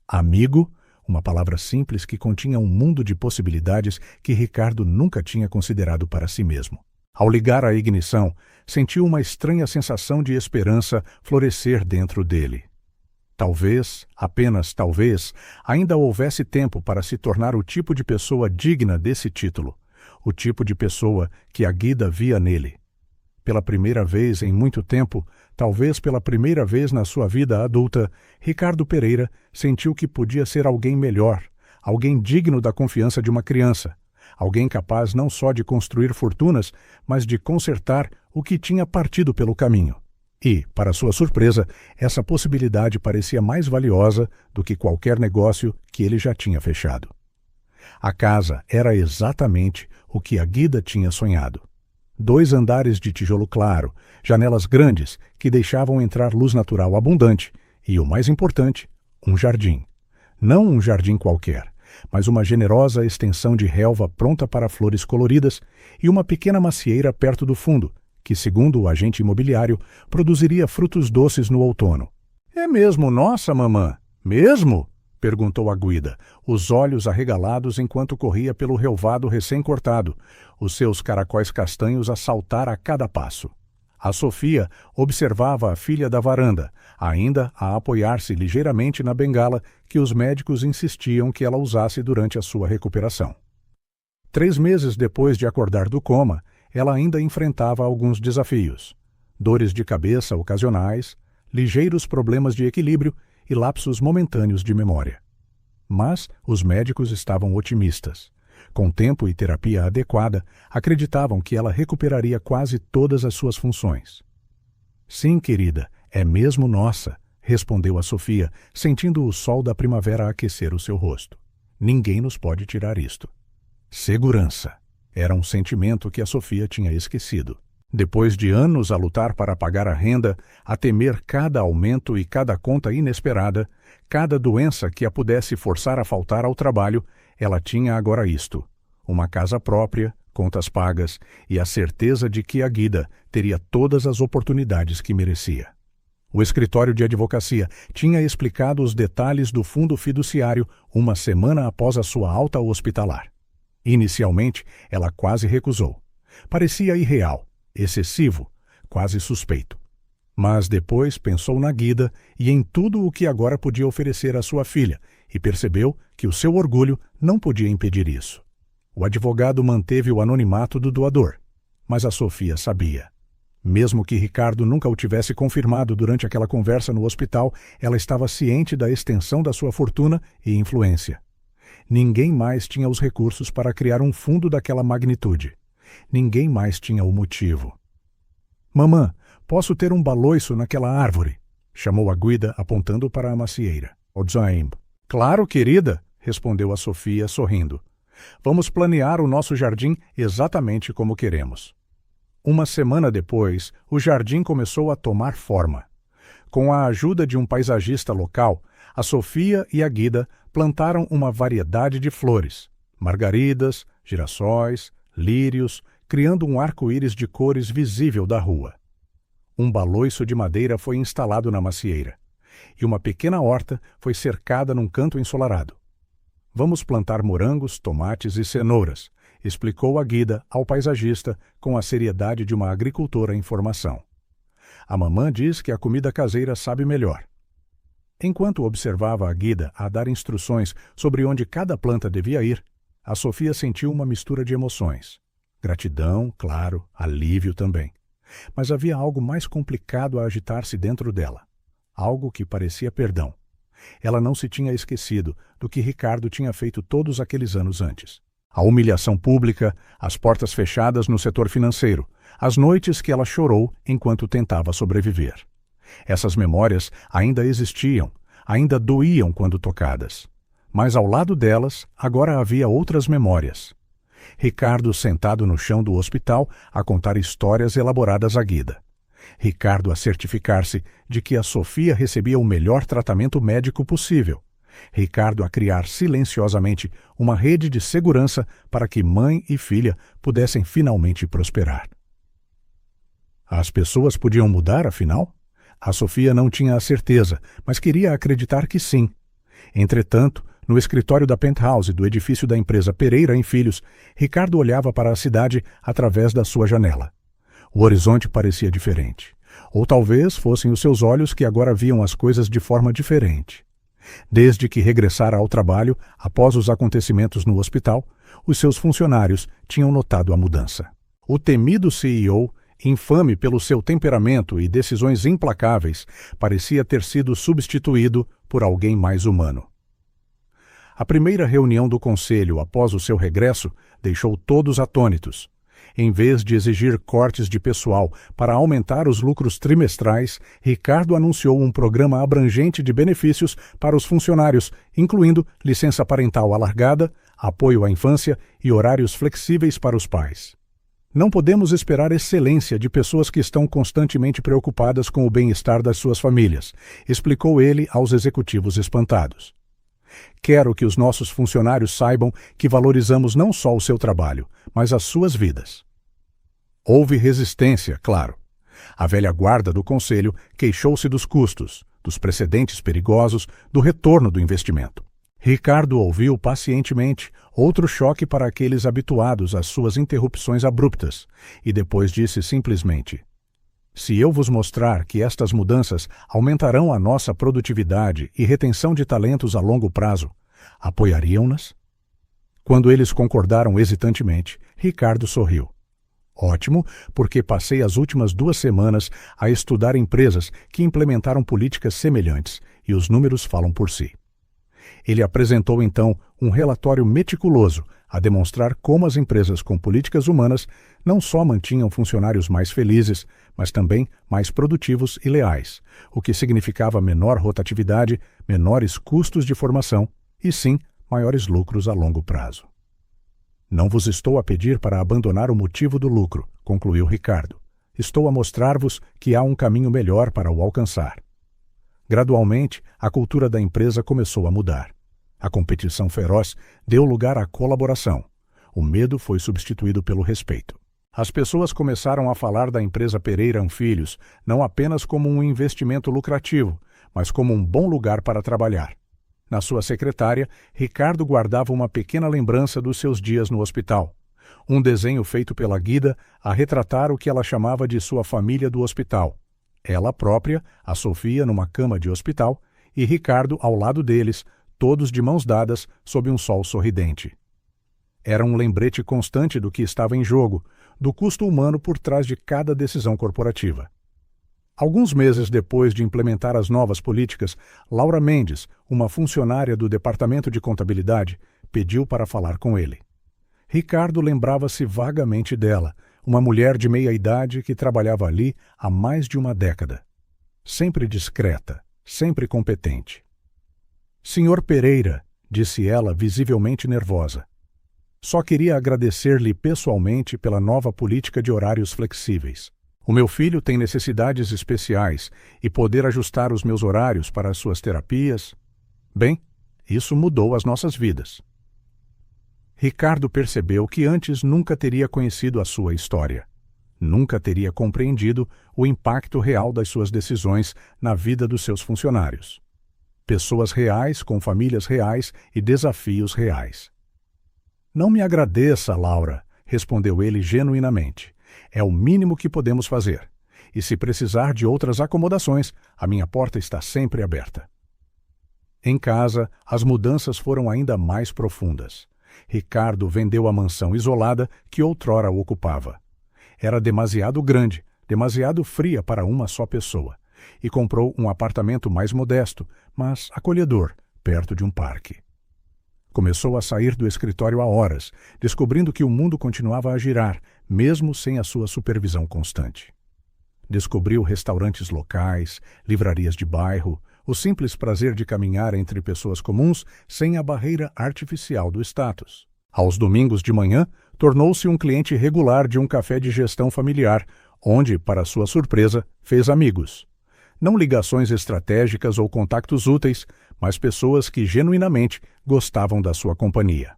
Amigo, uma palavra simples que continha um mundo de possibilidades que Ricardo nunca tinha considerado para si mesmo. Ao ligar a ignição, sentiu uma estranha sensação de esperança florescer dentro dele. Talvez, apenas talvez, ainda houvesse tempo para se tornar o tipo de pessoa digna desse título, o tipo de pessoa que a Guida via nele. Pela primeira vez em muito tempo, talvez pela primeira vez na sua vida adulta, Ricardo Pereira sentiu que podia ser alguém melhor, alguém digno da confiança de uma criança, alguém capaz não só de construir fortunas, mas de consertar o que tinha partido pelo caminho. E, para sua surpresa, essa possibilidade parecia mais valiosa do que qualquer negócio que ele já tinha fechado. A casa era exatamente o que a Guida tinha sonhado. 2 andares de tijolo claro, janelas grandes que deixavam entrar luz natural abundante e, o mais importante, um jardim. Não um jardim qualquer, mas uma generosa extensão de relva pronta para flores coloridas e uma pequena macieira perto do fundo, que, segundo o agente imobiliário, produziria frutos doces no outono. — É mesmo nossa, mamã? Mesmo? — perguntou a Guida, os olhos arregalados enquanto corria pelo relvado recém-cortado, os seus caracóis castanhos a saltar a cada passo. A Sofia observava a filha da varanda, ainda a apoiar-se ligeiramente na bengala que os médicos insistiam que ela usasse durante a sua recuperação. 3 meses depois de acordar do coma, ela ainda enfrentava alguns desafios: dores de cabeça ocasionais, ligeiros problemas de equilíbrio e lapsos momentâneos de memória. Mas os médicos estavam otimistas. Com tempo e terapia adequada, acreditavam que ela recuperaria quase todas as suas funções. Sim, querida, é mesmo nossa, respondeu a Sofia, sentindo o sol da primavera aquecer o seu rosto. Ninguém nos pode tirar isto. Segurança. Era um sentimento que a Sofia tinha esquecido. Depois de anos a lutar para pagar a renda, a temer cada aumento e cada conta inesperada, cada doença que a pudesse forçar a faltar ao trabalho, ela tinha agora isto: uma casa própria, contas pagas e a certeza de que a Guida teria todas as oportunidades que merecia. O escritório de advocacia tinha explicado os detalhes do fundo fiduciário uma semana após a sua alta hospitalar. Inicialmente, ela quase recusou. Parecia irreal, excessivo, quase suspeito. Mas depois pensou na Guida e em tudo o que agora podia oferecer à sua filha e percebeu que o seu orgulho não podia impedir isso. O advogado manteve o anonimato do doador, mas a Sofia sabia. Mesmo que Ricardo nunca o tivesse confirmado durante aquela conversa no hospital, ela estava ciente da extensão da sua fortuna e influência. Ninguém mais tinha os recursos para criar um fundo daquela magnitude. Ninguém mais tinha o motivo. Mamã, posso ter um baloiço naquela árvore? Chamou a Guida, apontando para a macieira. Odzaim. Claro, querida, respondeu a Sofia, sorrindo. Vamos planear o nosso jardim exatamente como queremos. Uma semana depois, o jardim começou a tomar forma. Com a ajuda de um paisagista local, a Sofia e a Guida plantaram uma variedade de flores, margaridas, girassóis, lírios, criando um arco-íris de cores visível da rua. Um baloiço de madeira foi instalado na macieira, e uma pequena horta foi cercada num canto ensolarado. Vamos plantar morangos, tomates e cenouras, explicou a Guida ao paisagista com a seriedade de uma agricultora em formação. A mamã diz que a comida caseira sabe melhor. Enquanto observava a Guida a dar instruções sobre onde cada planta devia ir, a Sofia sentiu uma mistura de emoções. Gratidão, claro, alívio também. Mas havia algo mais complicado a agitar-se dentro dela. Algo que parecia perdão. Ela não se tinha esquecido do que Ricardo tinha feito todos aqueles anos antes. A humilhação pública, as portas fechadas no setor financeiro, as noites que ela chorou enquanto tentava sobreviver. Essas memórias ainda existiam, ainda doíam quando tocadas. Mas ao lado delas, agora havia outras memórias. Ricardo sentado no chão do hospital a contar histórias elaboradas à Guida. Ricardo a certificar-se de que a Sofia recebia o melhor tratamento médico possível. Ricardo a criar silenciosamente uma rede de segurança para que mãe e filha pudessem finalmente prosperar. As pessoas podiam mudar, afinal? A Sofia não tinha a certeza, mas queria acreditar que sim. Entretanto, no escritório da penthouse do edifício da empresa Pereira em Filhos, Ricardo olhava para a cidade através da sua janela. O horizonte parecia diferente. Ou talvez fossem os seus olhos que agora viam as coisas de forma diferente. Desde que regressara ao trabalho, após os acontecimentos no hospital, os seus funcionários tinham notado a mudança. O temido CEO, infame pelo seu temperamento e decisões implacáveis, parecia ter sido substituído por alguém mais humano. A primeira reunião do conselho após o seu regresso deixou todos atônitos. Em vez de exigir cortes de pessoal para aumentar os lucros trimestrais, Ricardo anunciou um programa abrangente de benefícios para os funcionários, incluindo licença parental alargada, apoio à infância e horários flexíveis para os pais. Não podemos esperar excelência de pessoas que estão constantemente preocupadas com o bem-estar das suas famílias, explicou ele aos executivos espantados. Quero que os nossos funcionários saibam que valorizamos não só o seu trabalho, mas as suas vidas. Houve resistência, claro. A velha guarda do conselho queixou-se dos custos, dos precedentes perigosos, do retorno do investimento. Ricardo ouviu pacientemente, outro choque para aqueles habituados às suas interrupções abruptas, e depois disse simplesmente: se eu vos mostrar que estas mudanças aumentarão a nossa produtividade e retenção de talentos a longo prazo, apoiariam-nas? Quando eles concordaram hesitantemente, Ricardo sorriu. Ótimo, porque passei as últimas 2 semanas a estudar empresas que implementaram políticas semelhantes, e os números falam por si. Ele apresentou então um relatório meticuloso a demonstrar como as empresas com políticas humanas não só mantinham funcionários mais felizes, mas também mais produtivos e leais, o que significava menor rotatividade, menores custos de formação e, sim, maiores lucros a longo prazo. Não vos estou a pedir para abandonar o motivo do lucro, concluiu Ricardo. Estou a mostrar-vos que há um caminho melhor para o alcançar. Gradualmente, a cultura da empresa começou a mudar. A competição feroz deu lugar à colaboração. O medo foi substituído pelo respeito. As pessoas começaram a falar da empresa Pereira Filhos não apenas como um investimento lucrativo, mas como um bom lugar para trabalhar. Na sua secretária, Ricardo guardava uma pequena lembrança dos seus dias no hospital. Um desenho feito pela Guida a retratar o que ela chamava de sua família do hospital. Ela própria, a Sofia numa cama de hospital, e Ricardo ao lado deles, todos de mãos dadas, sob um sol sorridente. Era um lembrete constante do que estava em jogo, do custo humano por trás de cada decisão corporativa. Alguns meses depois de implementar as novas políticas, Laura Mendes, uma funcionária do Departamento de Contabilidade, pediu para falar com ele. Ricardo lembrava-se vagamente dela, uma mulher de meia-idade que trabalhava ali há mais de uma década. Sempre discreta, sempre competente. Senhor Pereira, disse ela, visivelmente nervosa. Só queria agradecer-lhe pessoalmente pela nova política de horários flexíveis. O meu filho tem necessidades especiais e poder ajustar os meus horários para as suas terapias. Bem, isso mudou as nossas vidas. Ricardo percebeu que antes nunca teria conhecido a sua história. Nunca teria compreendido o impacto real das suas decisões na vida dos seus funcionários. Pessoas reais com famílias reais e desafios reais. Não me agradeça, Laura, respondeu ele genuinamente. É o mínimo que podemos fazer. E se precisar de outras acomodações, a minha porta está sempre aberta. Em casa, as mudanças foram ainda mais profundas. Ricardo vendeu a mansão isolada que outrora ocupava. Era demasiado grande, demasiado fria para uma só pessoa, e comprou um apartamento mais modesto, mas acolhedor, perto de um parque. Começou a sair do escritório a horas, descobrindo que o mundo continuava a girar, mesmo sem a sua supervisão constante. Descobriu restaurantes locais, livrarias de bairro, o simples prazer de caminhar entre pessoas comuns sem a barreira artificial do status. Aos domingos de manhã, tornou-se um cliente regular de um café de gestão familiar, onde, para sua surpresa, fez amigos. Não ligações estratégicas ou contactos úteis, mas pessoas que genuinamente gostavam da sua companhia.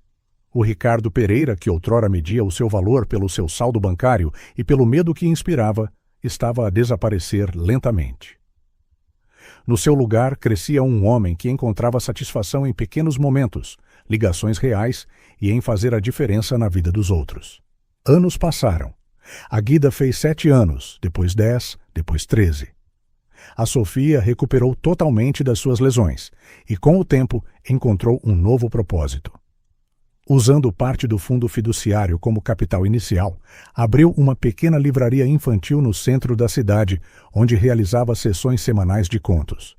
O Ricardo Pereira, que outrora media o seu valor pelo seu saldo bancário e pelo medo que inspirava, estava a desaparecer lentamente. No seu lugar crescia um homem que encontrava satisfação em pequenos momentos, ligações reais e em fazer a diferença na vida dos outros. Anos passaram. A Guida fez 7 anos, depois 10, depois 13. A Sofia recuperou totalmente das suas lesões e, com o tempo, encontrou um novo propósito. Usando parte do fundo fiduciário como capital inicial, abriu uma pequena livraria infantil no centro da cidade, onde realizava sessões semanais de contos.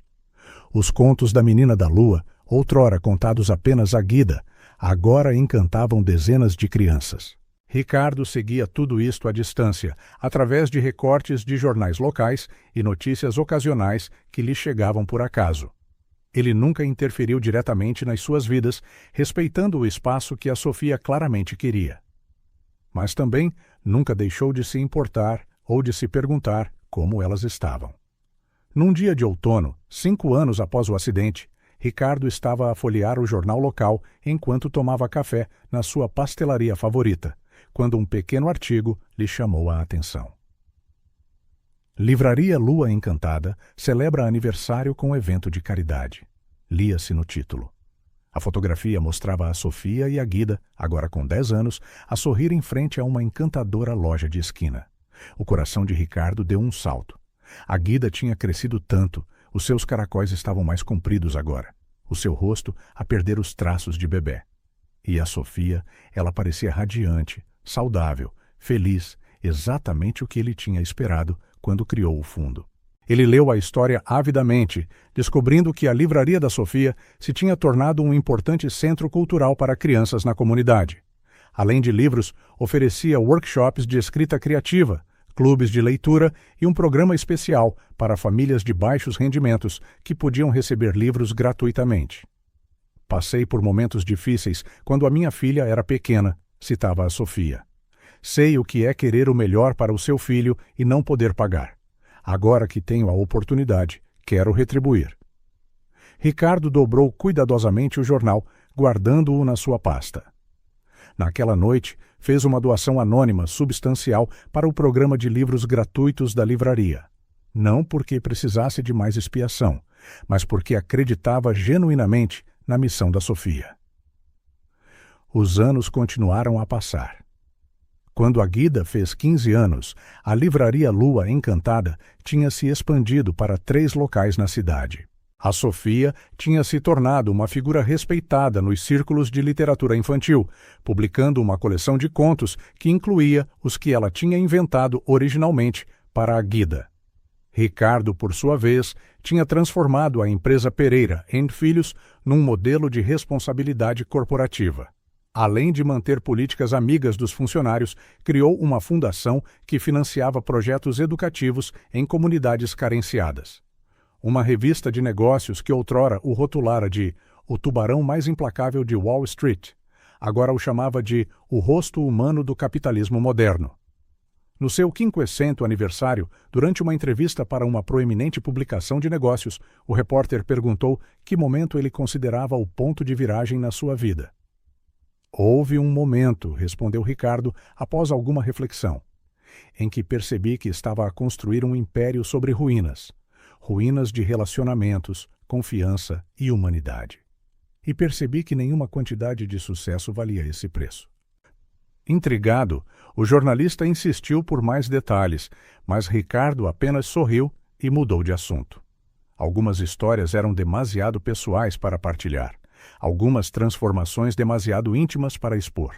Os contos da Menina da Lua, outrora contados apenas à Guida, agora encantavam dezenas de crianças. Ricardo seguia tudo isto à distância, através de recortes de jornais locais e notícias ocasionais que lhe chegavam por acaso. Ele nunca interferiu diretamente nas suas vidas, respeitando o espaço que a Sofia claramente queria. Mas também nunca deixou de se importar ou de se perguntar como elas estavam. Num dia de outono, 5 anos após o acidente, Ricardo estava a folhear o jornal local enquanto tomava café na sua pastelaria favorita, quando um pequeno artigo lhe chamou a atenção. Livraria Lua Encantada celebra aniversário com evento de caridade. Lia-se no título. A fotografia mostrava a Sofia e a Guida, agora com 10 anos, a sorrir em frente a uma encantadora loja de esquina. O coração de Ricardo deu um salto. A Guida tinha crescido tanto, os seus caracóis estavam mais compridos agora, o seu rosto a perder os traços de bebê. E a Sofia, ela parecia radiante, saudável, feliz, exatamente o que ele tinha esperado quando criou o fundo. Ele leu a história avidamente, descobrindo que a livraria da Sofia se tinha tornado um importante centro cultural para crianças na comunidade. Além de livros, oferecia workshops de escrita criativa, clubes de leitura e um programa especial para famílias de baixos rendimentos que podiam receber livros gratuitamente. Passei por momentos difíceis quando a minha filha era pequena, citava a Sofia. Sei o que é querer o melhor para o seu filho e não poder pagar. Agora que tenho a oportunidade, quero retribuir. Ricardo dobrou cuidadosamente o jornal, guardando-o na sua pasta. Naquela noite, fez uma doação anônima substancial para o programa de livros gratuitos da livraria. Não porque precisasse de mais expiação, mas porque acreditava genuinamente na missão da Sofia. Os anos continuaram a passar. Quando a Guida fez 15 anos, a livraria Lua Encantada tinha se expandido para 3 locais na cidade. A Sofia tinha se tornado uma figura respeitada nos círculos de literatura infantil, publicando uma coleção de contos que incluía os que ela tinha inventado originalmente para a Guida. Ricardo, por sua vez, tinha transformado a empresa Pereira & Filhos num modelo de responsabilidade corporativa. Além de manter políticas amigas dos funcionários, criou uma fundação que financiava projetos educativos em comunidades carenciadas. Uma revista de negócios que outrora o rotulara de o tubarão mais implacável de Wall Street, agora o chamava de o rosto humano do capitalismo moderno. No seu 50º aniversário, durante uma entrevista para uma proeminente publicação de negócios, o repórter perguntou que momento ele considerava o ponto de viragem na sua vida. Houve um momento, respondeu Ricardo após alguma reflexão, em que percebi que estava a construir um império sobre ruínas. Ruínas de relacionamentos, confiança e humanidade. E percebi que nenhuma quantidade de sucesso valia esse preço. Intrigado, o jornalista insistiu por mais detalhes, mas Ricardo apenas sorriu e mudou de assunto. Algumas histórias eram demasiado pessoais para partilhar, algumas transformações demasiado íntimas para expor.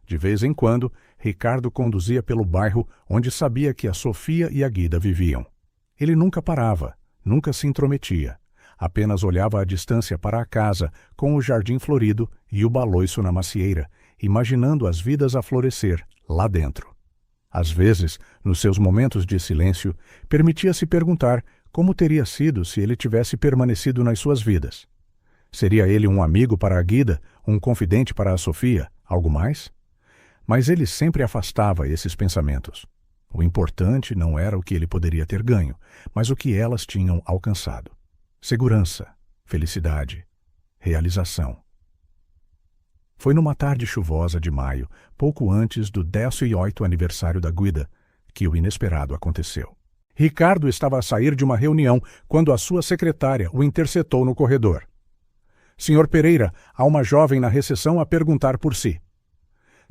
De vez em quando, Ricardo conduzia pelo bairro onde sabia que a Sofia e a Guida viviam. Ele nunca parava, nunca se intrometia. Apenas olhava à distância para a casa, com o jardim florido e o baloiço na macieira, imaginando as vidas a florescer lá dentro. Às vezes, nos seus momentos de silêncio, permitia-se perguntar como teria sido se ele tivesse permanecido nas suas vidas. Seria ele um amigo para a Guida, um confidente para a Sofia, algo mais? Mas ele sempre afastava esses pensamentos. O importante não era o que ele poderia ter ganho, mas o que elas tinham alcançado. Segurança, felicidade, realização. Foi numa tarde chuvosa de maio, pouco antes do 18º aniversário da Guida, que o inesperado aconteceu. Ricardo estava a sair de uma reunião quando a sua secretária o interceptou no corredor. Senhor Pereira, há uma jovem na recepção a perguntar por si.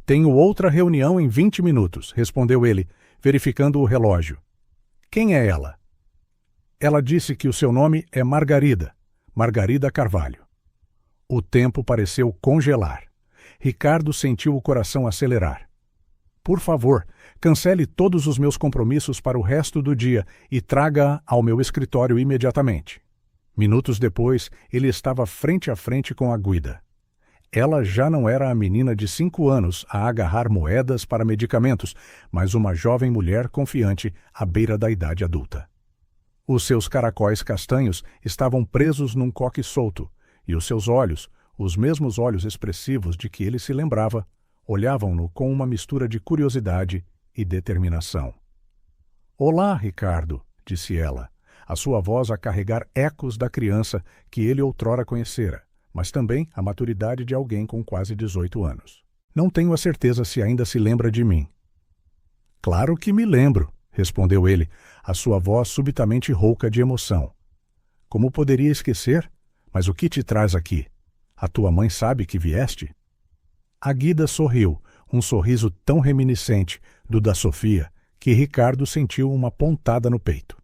Tenho outra reunião em 20 minutos, respondeu ele, verificando o relógio. Quem é ela? Ela disse que o seu nome é Margarida, Margarida Carvalho. O tempo pareceu congelar. Ricardo sentiu o coração acelerar. Por favor, cancele todos os meus compromissos para o resto do dia e traga-a ao meu escritório imediatamente. Minutos depois, ele estava frente a frente com a Guida. Ela já não era a menina de 5 anos a agarrar moedas para medicamentos, mas uma jovem mulher confiante à beira da idade adulta. Os seus caracóis castanhos estavam presos num coque solto, e os seus olhos, os mesmos olhos expressivos de que ele se lembrava, olhavam-no com uma mistura de curiosidade e determinação. Olá, Ricardo, disse ela, a sua voz a carregar ecos da criança que ele outrora conhecera, mas também a maturidade de alguém com quase 18 anos. Não tenho a certeza se ainda se lembra de mim. Claro que me lembro, respondeu ele, a sua voz subitamente rouca de emoção. Como poderia esquecer? Mas o que te traz aqui? A tua mãe sabe que vieste? A Guida sorriu, um sorriso tão reminiscente do da Sofia que Ricardo sentiu uma pontada no peito.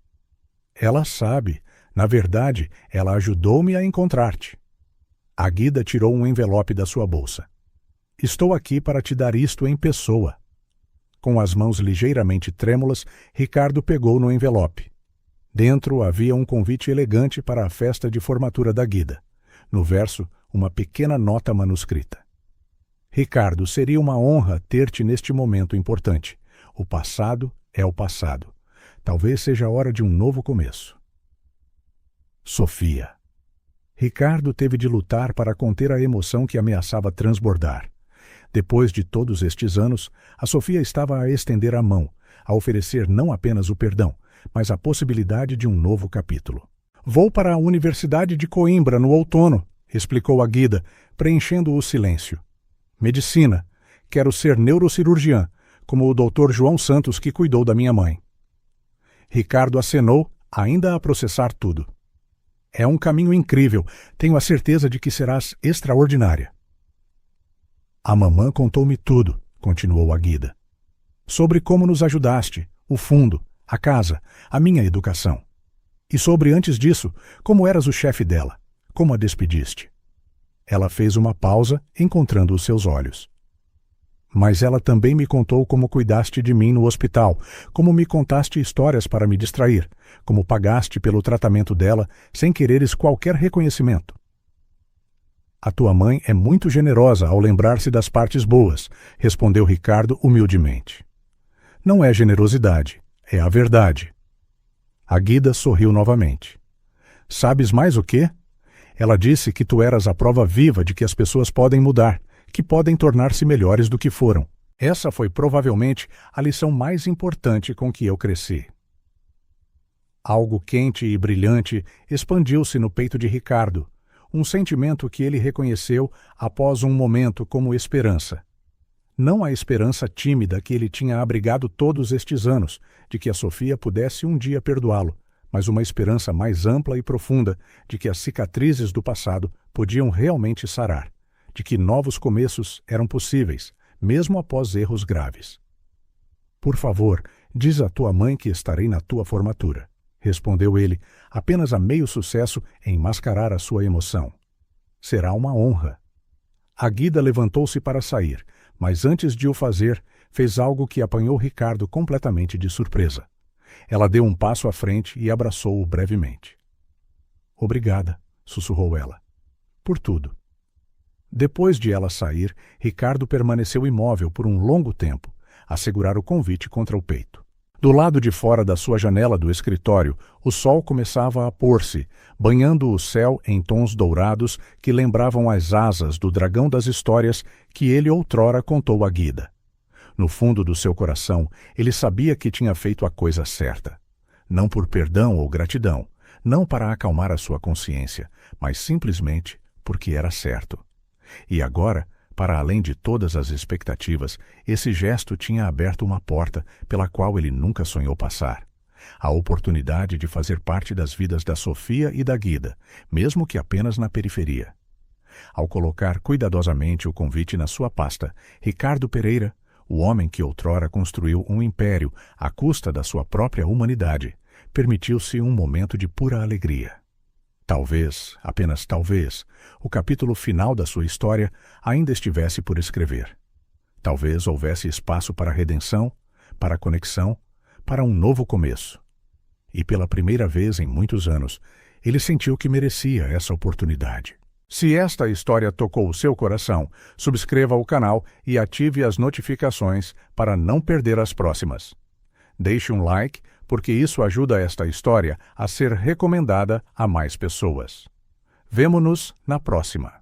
Ela sabe. Na verdade, ela ajudou-me a encontrar-te. A Guida tirou um envelope da sua bolsa. Estou aqui para te dar isto em pessoa. Com as mãos ligeiramente trêmulas, Ricardo pegou no envelope. Dentro havia um convite elegante para a festa de formatura da Guida. No verso, uma pequena nota manuscrita. Ricardo, seria uma honra ter-te neste momento importante. O passado é o passado. Talvez seja a hora de um novo começo. Sofia. Ricardo teve de lutar para conter a emoção que ameaçava transbordar. Depois de todos estes anos, a Sofia estava a estender a mão, a oferecer não apenas o perdão, mas a possibilidade de um novo capítulo. Vou para a Universidade de Coimbra no outono, explicou a Guida, preenchendo o silêncio. Medicina. Quero ser neurocirurgiã, como o Dr. João Santos que cuidou da minha mãe. Ricardo acenou, ainda a processar tudo. É um caminho incrível. Tenho a certeza de que serás extraordinária. A mamã contou-me tudo, continuou a Guida. Sobre como nos ajudaste, o fundo, a casa, a minha educação. E sobre, antes disso, como eras o chefe dela, como a despediste. Ela fez uma pausa, encontrando os seus olhos. Mas ela também me contou como cuidaste de mim no hospital, como me contaste histórias para me distrair, como pagaste pelo tratamento dela sem quereres qualquer reconhecimento. A tua mãe é muito generosa ao lembrar-se das partes boas, respondeu Ricardo humildemente. Não é generosidade, é a verdade. A Guida sorriu novamente. Sabes mais o quê? Ela disse que tu eras a prova viva de que as pessoas podem mudar, que podem tornar-se melhores do que foram. Essa foi provavelmente a lição mais importante com que eu cresci. Algo quente e brilhante expandiu-se no peito de Ricardo, um sentimento que ele reconheceu após um momento como esperança. Não a esperança tímida que ele tinha abrigado todos estes anos, de que a Sofia pudesse um dia perdoá-lo, mas uma esperança mais ampla e profunda de que as cicatrizes do passado podiam realmente sarar, de que novos começos eram possíveis, mesmo após erros graves. Por favor, diz à tua mãe que estarei na tua formatura, respondeu ele, apenas a meio sucesso em mascarar a sua emoção. Será uma honra. A Guida levantou-se para sair, mas antes de o fazer, fez algo que apanhou Ricardo completamente de surpresa. Ela deu um passo à frente e abraçou-o brevemente. Obrigada, sussurrou ela. Por tudo. Depois de ela sair, Ricardo permaneceu imóvel por um longo tempo, a segurar o convite contra o peito. Do lado de fora da sua janela do escritório, o sol começava a pôr-se, banhando o céu em tons dourados que lembravam as asas do dragão das histórias que ele outrora contou à Guida. No fundo do seu coração, ele sabia que tinha feito a coisa certa. Não por perdão ou gratidão, não para acalmar a sua consciência, mas simplesmente porque era certo. E agora, para além de todas as expectativas, esse gesto tinha aberto uma porta pela qual ele nunca sonhou passar. A oportunidade de fazer parte das vidas da Sofia e da Guida, mesmo que apenas na periferia. Ao colocar cuidadosamente o convite na sua pasta, Ricardo Pereira, o homem que outrora construiu um império à custa da sua própria humanidade, permitiu-se um momento de pura alegria. Talvez, apenas talvez, o capítulo final da sua história ainda estivesse por escrever. Talvez houvesse espaço para redenção, para conexão, para um novo começo. E pela primeira vez em muitos anos, ele sentiu que merecia essa oportunidade. Se esta história tocou o seu coração, subscreva o canal e ative as notificações para não perder as próximas. Deixe um like, porque isso ajuda esta história a ser recomendada a mais pessoas. Vemo-nos na próxima.